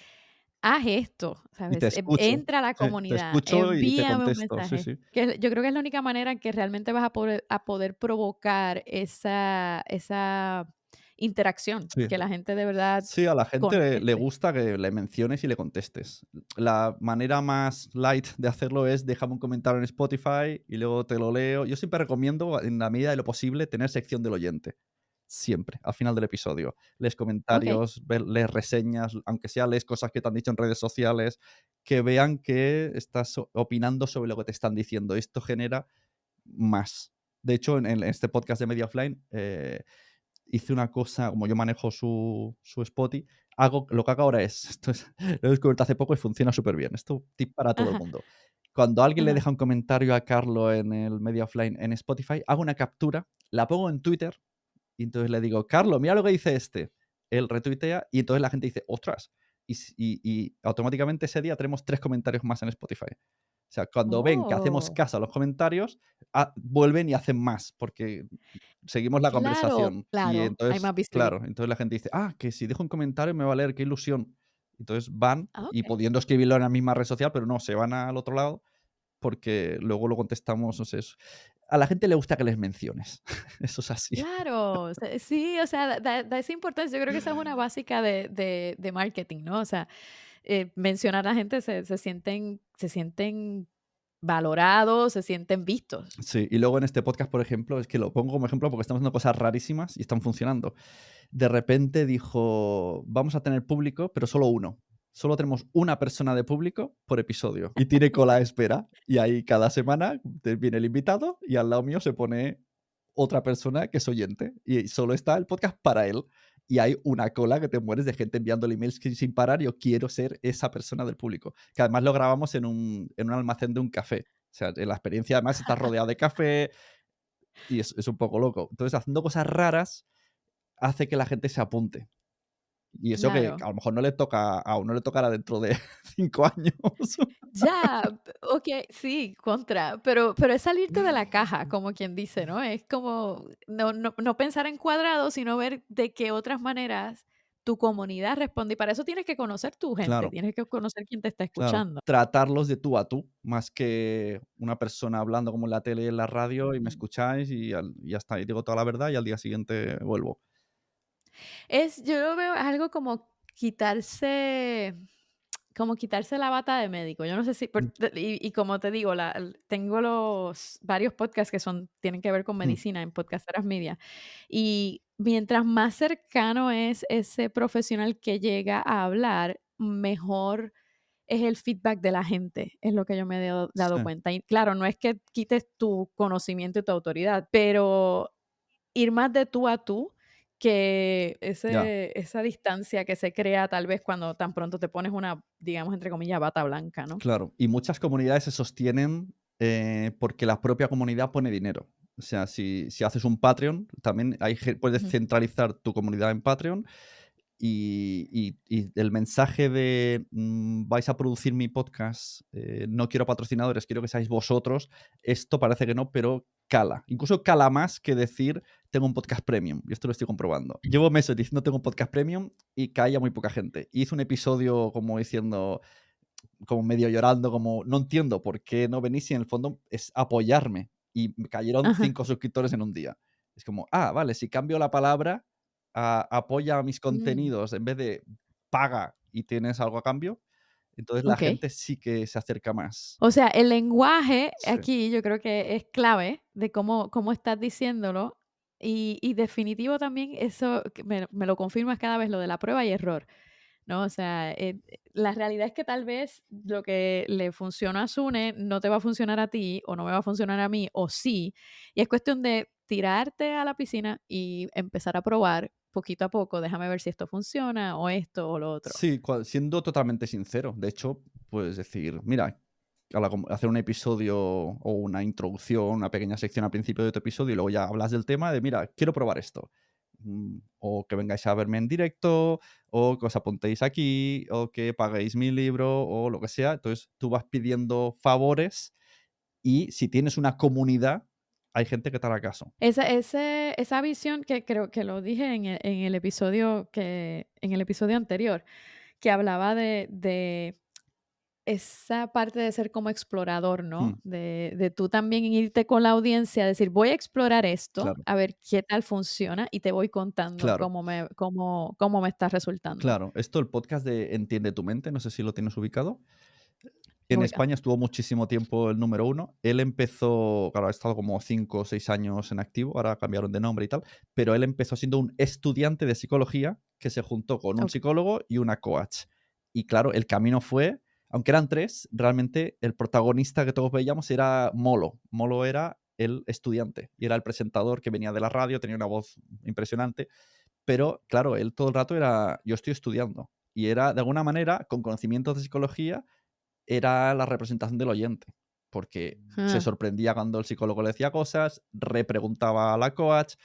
"Haz esto", Y te ¿sabes? escucho, Entra a la sí, te comunidad, escucho y te envíame un contesto, sí, mensaje, sí. yo creo que es la única manera en que realmente vas a poder provocar esa interacción, Sí. que la gente de verdad Sí, a la gente le conecte. gusta que le menciones y le contestes. La manera más light de hacerlo es déjame un comentario en Spotify y luego te lo leo. Yo siempre recomiendo, en la medida de lo posible, tener sección del oyente. Siempre, al final del episodio. Lees Okey. comentarios, lees reseñas, aunque sea lees cosas que te han dicho en redes sociales, que vean que estás opinando sobre lo que te están diciendo. Esto genera más. De hecho, en este podcast de Media Offline, hice una cosa, como yo manejo su Spotify, lo que hago ahora es, esto es, lo he descubierto hace poco y funciona súper bien. Esto tip para todo el Ajá, mundo. Cuando alguien le ajá. deja un comentario a Carlo en el Media Offline en Spotify, hago una captura, la pongo en Twitter y entonces le digo, Carlo, mira lo que dice este. Él retuitea y entonces la gente dice, ostras. Y automáticamente ese día tenemos 3 comentarios más en Spotify. O sea, cuando ven que hacemos Oh, caso a los comentarios, vuelven y hacen más, porque seguimos la claro, conversación. Y claro, hay entonces, más visibilidad. claro, entonces la gente dice, que si dejo un comentario me va a leer, qué ilusión. Entonces van Ah, y okey. pudiendo escribirlo en la misma red social, pero no, se van al otro lado porque luego lo contestamos, no sé, a la gente le gusta que les menciones. Eso es así. Claro, o sea, sí, o sea, da esa importancia. Yo creo que esa es una básica de marketing, ¿no? O sea, mencionar a la gente se sienten valorados, se sienten vistos. Sí, y luego en este podcast, por ejemplo, es que lo pongo como ejemplo porque estamos haciendo cosas rarísimas y están funcionando. De repente dijo, vamos a tener público, pero solo uno. Solo tenemos una persona de público por episodio y tiene cola de espera. Y ahí cada semana viene el invitado y al lado mío se pone otra persona que es oyente y solo está el podcast para él. Y hay una cola que te mueres de gente enviándole emails sin parar. Yo quiero ser esa persona del público. Que además lo grabamos en un almacén de un café. O sea, la experiencia además está rodeado de café y es un poco loco. Entonces, haciendo cosas raras hace que la gente se apunte. Y eso que Claro. a lo mejor no le toca a uno le tocará dentro de 5 años. Ya, okey, sí, pero es salirte de la caja, como quien dice, ¿no? Es como no pensar en cuadrados, sino ver de qué otras maneras tu comunidad responde, y para eso tienes que conocer tu gente, Claro, tienes que conocer quién te está claro. escuchando. Tratarlos de tú a tú, más que una persona hablando como en la tele y en la radio y me Ujú. escucháis y ya está, y digo toda la verdad y al día siguiente vuelvo. Yo lo veo algo como quitarse la bata de médico. Yo no sé si Mm, y como te digo, tengo los varios podcasts que tienen que ver con mm, medicina en Podcasteras Media, y mientras más cercano es ese profesional que llega a hablar, mejor es el feedback de la gente, es lo que yo me he dado sí, cuenta. Y claro, no es que quites tu conocimiento y tu autoridad, pero ir más de tú a tú, que ya, esa distancia que se crea tal vez cuando tan pronto te pones una, digamos, entre comillas, bata blanca, ¿no? claro. Y muchas comunidades se sostienen, porque la propia comunidad pone dinero. O sea, si haces un Patreon, también puedes Ujú. centralizar tu comunidad en Patreon. Y el mensaje de vais a producir mi podcast, no quiero patrocinadores, quiero que seáis vosotros, esto parece que no, pero cala. Incluso cala más que decir tengo un podcast premium. Y esto lo estoy comprobando. Llevo meses diciendo tengo un podcast premium y caía muy poca gente. Hice un episodio como diciendo, como medio llorando, como no entiendo por qué no venís y en el fondo es apoyarme. Y me cayeron Ajá. 5 suscriptores en un día. Es como, vale, si cambio la palabra a apoya mis Mm, contenidos en vez de paga y tienes algo a cambio, entonces la okey. gente sí que se acerca más. O sea, el lenguaje Sí, aquí yo creo que es clave de cómo estás diciéndolo, y definitivo también eso que me lo confirmas cada vez, lo de la prueba y error. ¿No? O sea, la realidad es que tal vez lo que le funciona a Sune no te va a funcionar a ti, o no me va a funcionar a mí, o sí. Y es cuestión de tirarte a la piscina y empezar a probar poquito a poco. Déjame ver si esto funciona, o esto, o lo otro. sí, siendo totalmente sincero. De hecho, puedes decir, mira, hacer un episodio o una introducción, una pequeña sección al principio de tu episodio y luego ya hablas del tema de, mira, quiero probar esto. O que vengáis a verme en directo, o que os apuntéis aquí, o que paguéis mi libro, o lo que sea. Entonces tú vas pidiendo favores y si tienes una comunidad, hay gente que te hará caso. Esa visión que creo que lo dije en el episodio anterior, que hablaba de esa parte de ser como explorador, ¿no? Mm, De tú también irte con la audiencia, decir: "Voy a explorar esto, claro, a ver qué tal funciona, y te voy contando claro, cómo me está resultando". claro. Esto, el podcast de Entiende tu mente, no sé si lo tienes ubicado. En Oiga, España estuvo muchísimo tiempo el número uno. Él empezó, claro, ha estado como 5 o 6 años en activo, ahora cambiaron de nombre y tal, pero él empezó siendo un estudiante de psicología que se juntó con un okey. psicólogo y una coach. Y claro, el camino fue, aunque eran 3, realmente el protagonista que todos veíamos era Molo. Molo era él estudiante y era el presentador que venía de la radio, tenía una voz impresionante, pero claro, él todo el rato era, yo estoy estudiando. Y era, de alguna manera, con conocimientos de psicología, era la representación del oyente, porque se Ah, sorprendía cuando el psicólogo le decía cosas, repreguntaba a la coach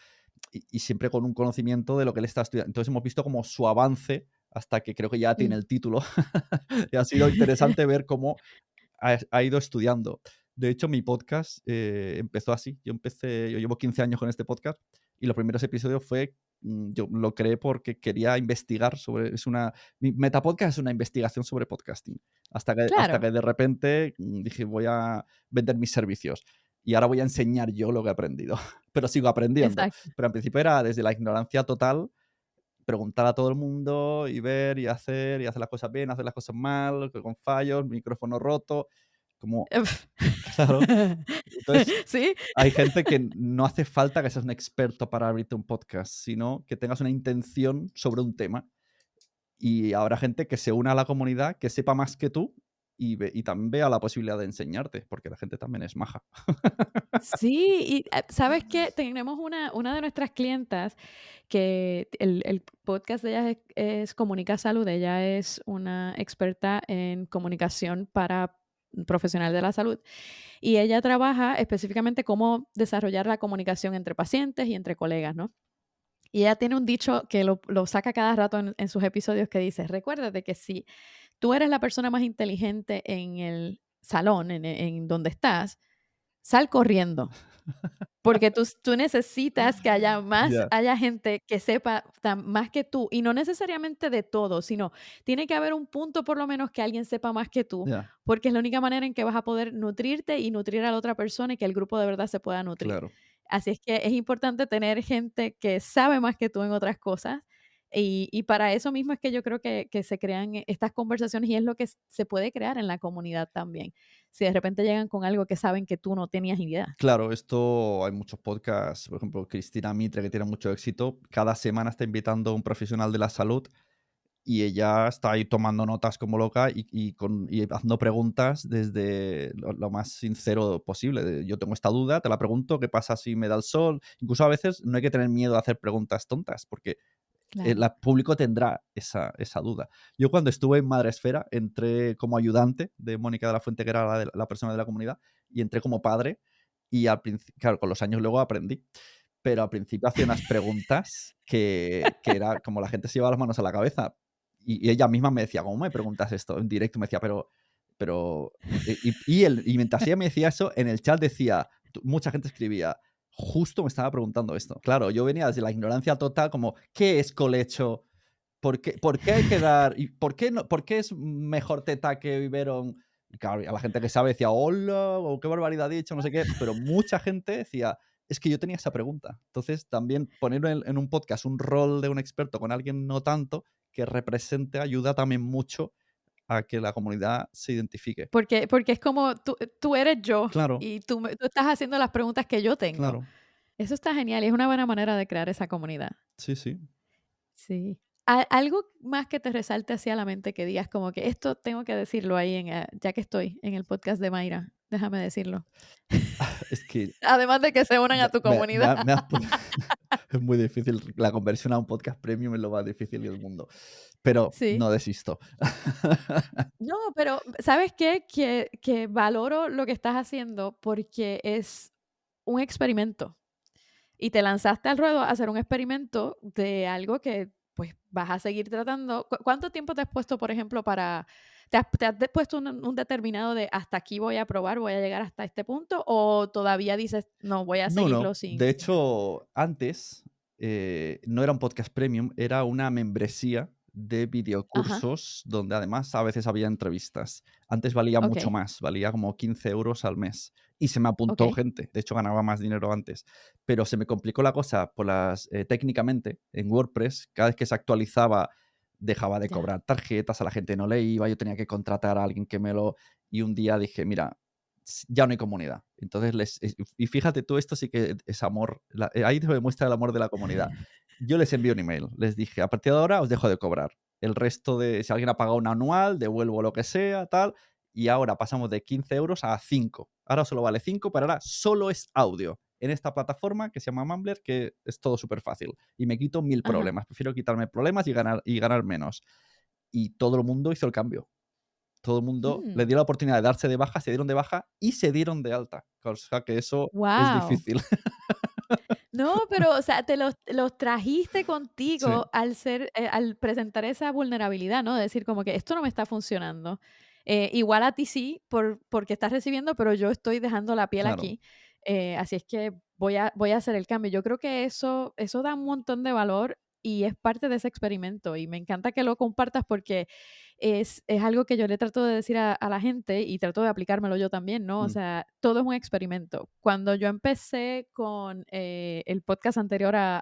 y siempre con un conocimiento de lo que él está estudiando. Entonces hemos visto como su avance hasta que creo que ya tiene mm. el título. Y ha sido interesante ver cómo ha ido estudiando. De hecho, mi podcast empezó así. Yo llevo 15 años con este podcast y los primeros episodios fue, yo lo creé porque quería investigar sobre, mi Metapodcast es una investigación sobre podcasting. Hasta Claro, que de repente dije, voy a vender mis servicios y ahora voy a enseñar yo lo que he aprendido. Pero sigo aprendiendo. exacto. Pero al principio era desde la ignorancia total, preguntar a todo el mundo y ver y hacer las cosas bien, hacer las cosas mal, con fallos, micrófono roto, como claro. Entonces, Sí, hay gente que no hace falta que seas un experto para abrirte un podcast, sino que tengas una intención sobre un tema. Y habrá gente que se una a la comunidad, que sepa más que tú y también vea la posibilidad de enseñarte, porque la gente también es maja. sí, y, ¿sabes qué? Tenemos una de nuestras clientas que el podcast de ella es Comunica Salud. Ella es una experta en comunicación para profesional de la salud, y ella trabaja específicamente cómo desarrollar la comunicación entre pacientes y entre colegas, ¿no? Y ella tiene un dicho que lo saca cada rato en sus episodios que dice: "Recuérdate que si tú eres la persona más inteligente en el salón, en donde estás, sal corriendo, porque tú necesitas que Ya, haya gente que sepa más que tú, y no necesariamente de todo, sino tiene que haber un punto por lo menos que alguien sepa más que tú, ya, porque es la única manera en que vas a poder nutrirte y nutrir a la otra persona y que el grupo de verdad se pueda nutrir. claro. Así es que es importante tener gente que sabe más que tú en otras cosas. Y para eso mismo es que yo creo que se crean estas conversaciones, y es lo que se puede crear en la comunidad también. Si de repente llegan con algo que saben que tú no tenías idea. Claro, esto hay muchos podcasts, por ejemplo, Cristina Mitre, que tiene mucho éxito, cada semana está invitando a un profesional de la salud y ella está ahí tomando notas como loca y haciendo preguntas desde lo más sincero posible. Yo tengo esta duda, te la pregunto, ¿qué pasa si me da el sol? Incluso a veces no hay que tener miedo a hacer preguntas tontas, porque Claro. el público tendrá esa duda. Yo cuando estuve en Madresfera entré como ayudante de Mónica de la Fuente, que era la persona de la comunidad, y entré como padre y claro, con los años luego aprendí, pero al principio hacía unas preguntas que era como la gente se llevaba las manos a la cabeza y ella misma me decía: "¿Cómo me preguntas esto?". En directo me decía: "Pero", y mientras ella me decía eso, en el chat decía, mucha gente escribía: "Justo me estaba preguntando esto". Claro, yo venía desde la ignorancia total como, ¿qué es colecho? ¿Por qué hay que dar? ¿Y por qué es mejor teta que biberón? Y claro, y a la gente que sabe decía: "Hola, o qué barbaridad ha dicho", no sé qué, pero mucha gente decía: "Es que yo tenía esa pregunta". Entonces, también poner en un podcast un rol de un experto con alguien no tanto, que represente, ayuda también mucho a que la comunidad se identifique. Porque es como tú eres yo, Claro, y tú estás haciendo las preguntas que yo tengo. claro. Eso está genial y es una buena manera de crear esa comunidad. Sí, sí. Sí. ¿Algo más que te resalte hacia la mente que digas como que esto tengo que decirlo ahí ya que estoy en el podcast de Mayra? Déjame decirlo. Es que Además de que se unan a tu comunidad. me has pu es muy difícil. La conversión a un podcast premium es lo más difícil del mundo, pero Sí. no desisto. No, pero ¿sabes qué? Que valoro lo que estás haciendo porque es un experimento. Y te lanzaste al ruedo a hacer un experimento de algo que, pues, vas a seguir tratando. ¿Cuánto tiempo te has puesto, por ejemplo, te has puesto un determinado de hasta aquí voy a probar, voy a llegar hasta este punto, o todavía dices, no, voy a No, no. seguirlo sin De sin hecho, antes, no era un podcast premium, era una membresía de ajá, videocursos donde además a veces había entrevistas. Antes valía mucho okey, más, valía como 15 euros al mes y se me apuntó okey, gente. De hecho, ganaba más dinero antes, pero se me complicó la cosa técnicamente en WordPress, cada vez que se actualizaba dejaba de ya. cobrar tarjetas, a la gente no le iba, yo tenía que contratar a alguien que me lo y un día dije: "Mira, ya no hay comunidad". Entonces, y fíjate tú, esto sí que es amor, ahí se demuestra el amor de la comunidad. Yo les envío un email, les dije: "A partir de ahora os dejo de cobrar. El resto de si alguien ha pagado un anual, devuelvo lo que sea, tal, y ahora pasamos de 15 euros a 5. Ahora solo vale 5, pero ahora solo es audio en esta plataforma que se llama Mumbler, que es todo súper fácil. Y me quito 1000 Ajá. problemas. Prefiero quitarme problemas y ganar menos. Y todo el mundo hizo el cambio. Todo el mundo le dio la oportunidad de darse de baja, se dieron de baja y se dieron de alta. O sea que eso es Wow. difícil. No, pero, o sea, los trajiste Sí, contigo al presentar esa vulnerabilidad, ¿no? De decir como que esto no me está funcionando. Igual a ti sí, porque estás recibiendo, pero yo estoy dejando la piel claro. aquí. Así es que voy a hacer el cambio. Yo creo que eso da un montón de valor y es parte de ese experimento. Y me encanta que lo compartas porque es algo que yo le trato de decir a la gente y trato de aplicármelo yo también, ¿no? O Mm, sea, todo es un experimento. Cuando yo empecé con el podcast anterior a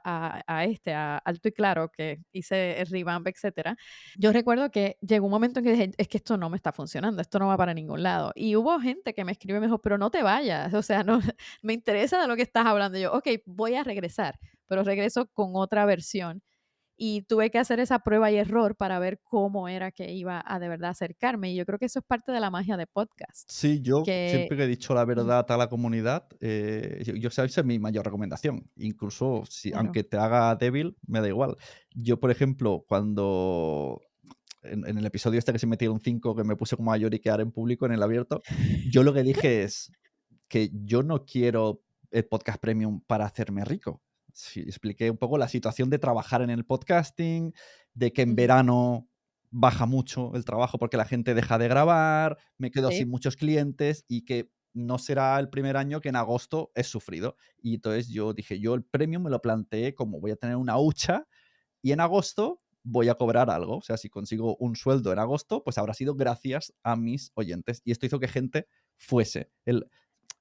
Alto y Claro, que hice el revamp, etcétera, yo recuerdo que llegó un momento en que dije, es que esto no me está funcionando, esto no va para ningún lado. Y hubo gente que me escribió y me dijo, pero no te vayas, o sea, no, me interesa de lo que estás hablando. Y yo, ok, voy a regresar, pero regreso con otra versión y tuve que hacer esa prueba y error para ver cómo era que iba a de verdad acercarme. Y yo creo que eso es parte de la magia de podcast, sí, yo que siempre he dicho la ujú, verdad a la comunidad, esa es mi mayor recomendación. Incluso si claro. aunque te haga débil, me da igual. Yo, por ejemplo, cuando en el episodio este que se metieron 5 que me puse como a lloriquear en público, en el abierto, yo lo que dije es que yo no quiero el podcast premium para hacerme rico. Sí, expliqué un poco la situación de trabajar en el podcasting, de que en Ujú, verano baja mucho el trabajo porque la gente deja de grabar, me quedo sí, sin muchos clientes y que no será el primer año que en agosto es sufrido. Y entonces yo dije, yo el premium me lo planteé como voy a tener una hucha y en agosto voy a cobrar algo. O sea, si consigo un sueldo en agosto, pues habrá sido gracias a mis oyentes. Y esto hizo que gente fuese.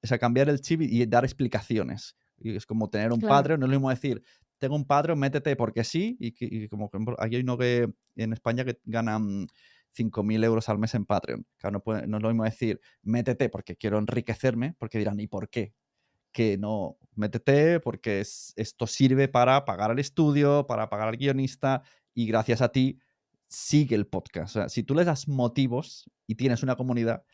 O sea, cambiar el chip y dar explicaciones. Y es como tener un claro. Patreon, no es lo mismo decir, tengo un Patreon, métete porque sí, y como que aquí hay uno que en España que ganan 5.000 euros al mes en Patreon. Claro, no es lo mismo decir, métete porque quiero enriquecerme, porque dirán, ¿y por qué? Que no, métete porque esto sirve para pagar al estudio, para pagar al guionista y gracias a ti sigue el podcast. O sea, si tú les das motivos y tienes una comunidad,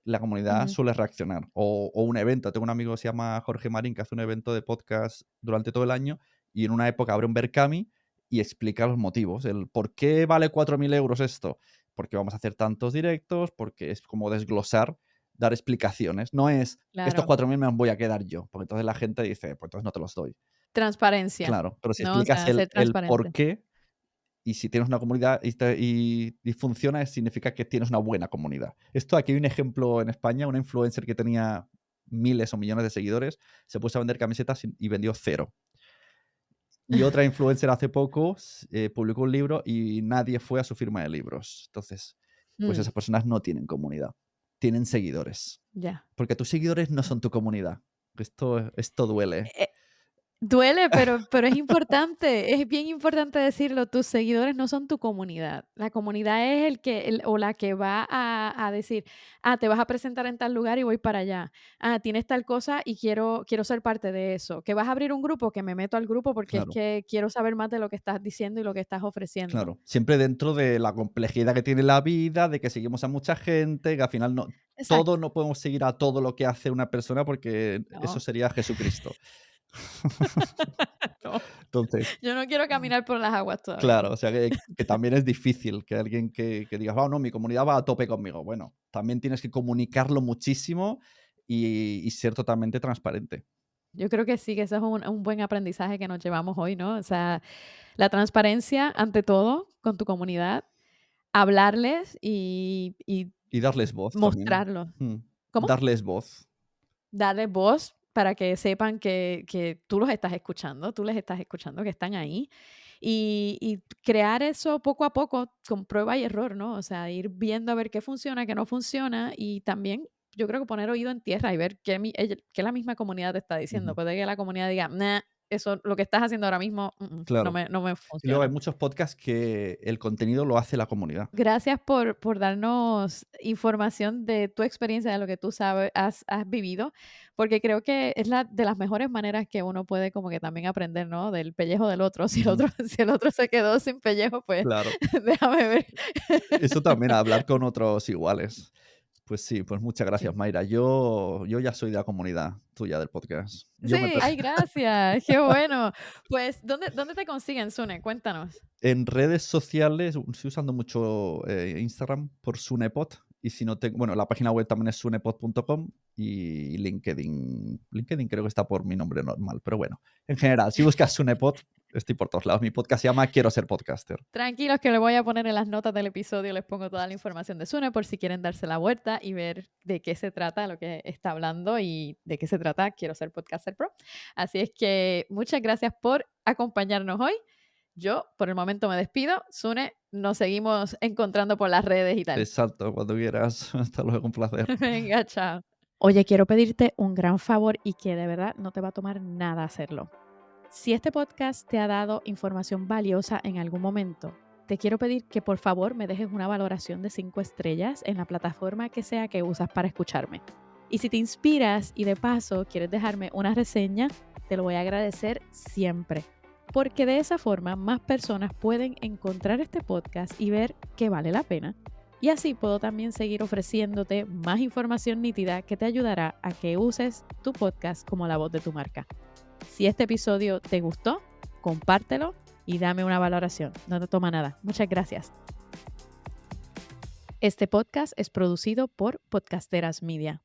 la comunidad Ujú, suele reaccionar. O un evento. Tengo un amigo que se llama Jorge Marín que hace un evento de podcast durante todo el año y en una época abre un Berkami y explica los motivos. El por qué vale 4.000 euros esto. Porque vamos a hacer tantos directos, porque es como desglosar, dar explicaciones. No es estos claro. 4.000 me los voy a quedar yo, porque entonces la gente dice, pues entonces no te los doy. Transparencia, Claro, pero si ¿no? O explicas sea, ser el transparente. por qué y si tienes una comunidad y funciona, significa que tienes una buena comunidad. Esto aquí hay un ejemplo en España, una influencer que tenía miles o millones de seguidores, se puso a vender camisetas y vendió cero. Y otra influencer hace poco publicó un libro y nadie fue a su firma de libros. Entonces, pues Mm, esas personas no tienen comunidad, tienen seguidores. ya. Porque tus seguidores no son tu comunidad. Esto duele. Eh, Duele, pero es importante, es bien importante decirlo, tus seguidores no son tu comunidad. La comunidad es o la que va a decir, te vas a presentar en tal lugar y voy para allá. Tienes tal cosa y quiero ser parte de eso. Que vas a abrir un grupo, que me meto al grupo porque es Claro. que quiero saber más de lo que estás diciendo y lo que estás ofreciendo. Claro, siempre dentro de la complejidad que tiene la vida, de que seguimos a mucha gente, que al final Exacto. no podemos seguir a todo lo que hace una persona porque eso No. sería Jesucristo. No, Entonces, yo no quiero caminar por las aguas todavía. claro, o sea que también es difícil que alguien que diga, no, mi comunidad va a tope conmigo. Bueno, también tienes que comunicarlo muchísimo y ser totalmente transparente. Yo creo que sí, que eso es un buen aprendizaje que nos llevamos hoy, ¿no? O sea, la transparencia ante todo con tu comunidad, hablarles y Y darles voz también. mostrarlo. Mm, ¿Cómo? darles voz. Darles voz para que sepan que tú los estás escuchando, tú les estás escuchando, que están ahí. Y crear eso poco a poco con prueba y error, ¿no? O sea, ir viendo a ver qué funciona, qué no funciona y también yo creo que poner oído en tierra y ver qué la misma comunidad te está diciendo. Ujú, Puede que la comunidad diga, nah, eso, lo que estás haciendo ahora mismo, no claro. me Y luego hay funciona. muchos podcasts que el contenido lo hace la comunidad. Gracias por darnos información de tu experiencia, de lo que tú sabes, has vivido, porque creo que es la de las mejores maneras que uno puede como que también aprender, ¿no? Del pellejo del otro. Si el Ujú, otro, si el otro se quedó sin pellejo, pues claro. déjame ver. Eso también, hablar con otros iguales. Pues sí, pues muchas gracias, Mayra. Yo ya soy de la comunidad tuya del podcast. Yo me Sí, ay, gracias, qué bueno. Pues, ¿dónde te consiguen, Sune? Cuéntanos. En redes sociales estoy usando mucho, Instagram por Sunepod, y si no tengo bueno, la página web también es sunepod.com y LinkedIn. LinkedIn creo que está por mi nombre normal, pero bueno, en general, si buscas Sunepod, estoy por todos lados. Mi podcast se llama Quiero ser podcaster. Tranquilos que le voy a poner en las notas del episodio, les pongo toda la información de Sune por si quieren darse la vuelta y ver de qué se trata lo que está hablando y de qué se trata Quiero ser podcaster pro. Así es que muchas gracias por acompañarnos hoy. Yo por el momento me despido. Sune, nos seguimos encontrando por las redes y tal. Exacto, cuando quieras. Hasta luego, un placer. Venga, chao. Oye, quiero pedirte un gran favor y que de verdad no te va a tomar nada hacerlo. Si este podcast te ha dado información valiosa en algún momento, te quiero pedir que por favor me dejes una valoración de 5 estrellas en la plataforma que sea que usas para escucharme. Y si te inspiras y de paso quieres dejarme una reseña, te lo voy a agradecer siempre. Porque de esa forma más personas pueden encontrar este podcast y ver que vale la pena. Y así puedo también seguir ofreciéndote más información nítida que te ayudará a que uses tu podcast como la voz de tu marca. Si este episodio te gustó, compártelo y dame una valoración. No te toma nada. Muchas gracias. Este podcast es producido por Podcasteras Media.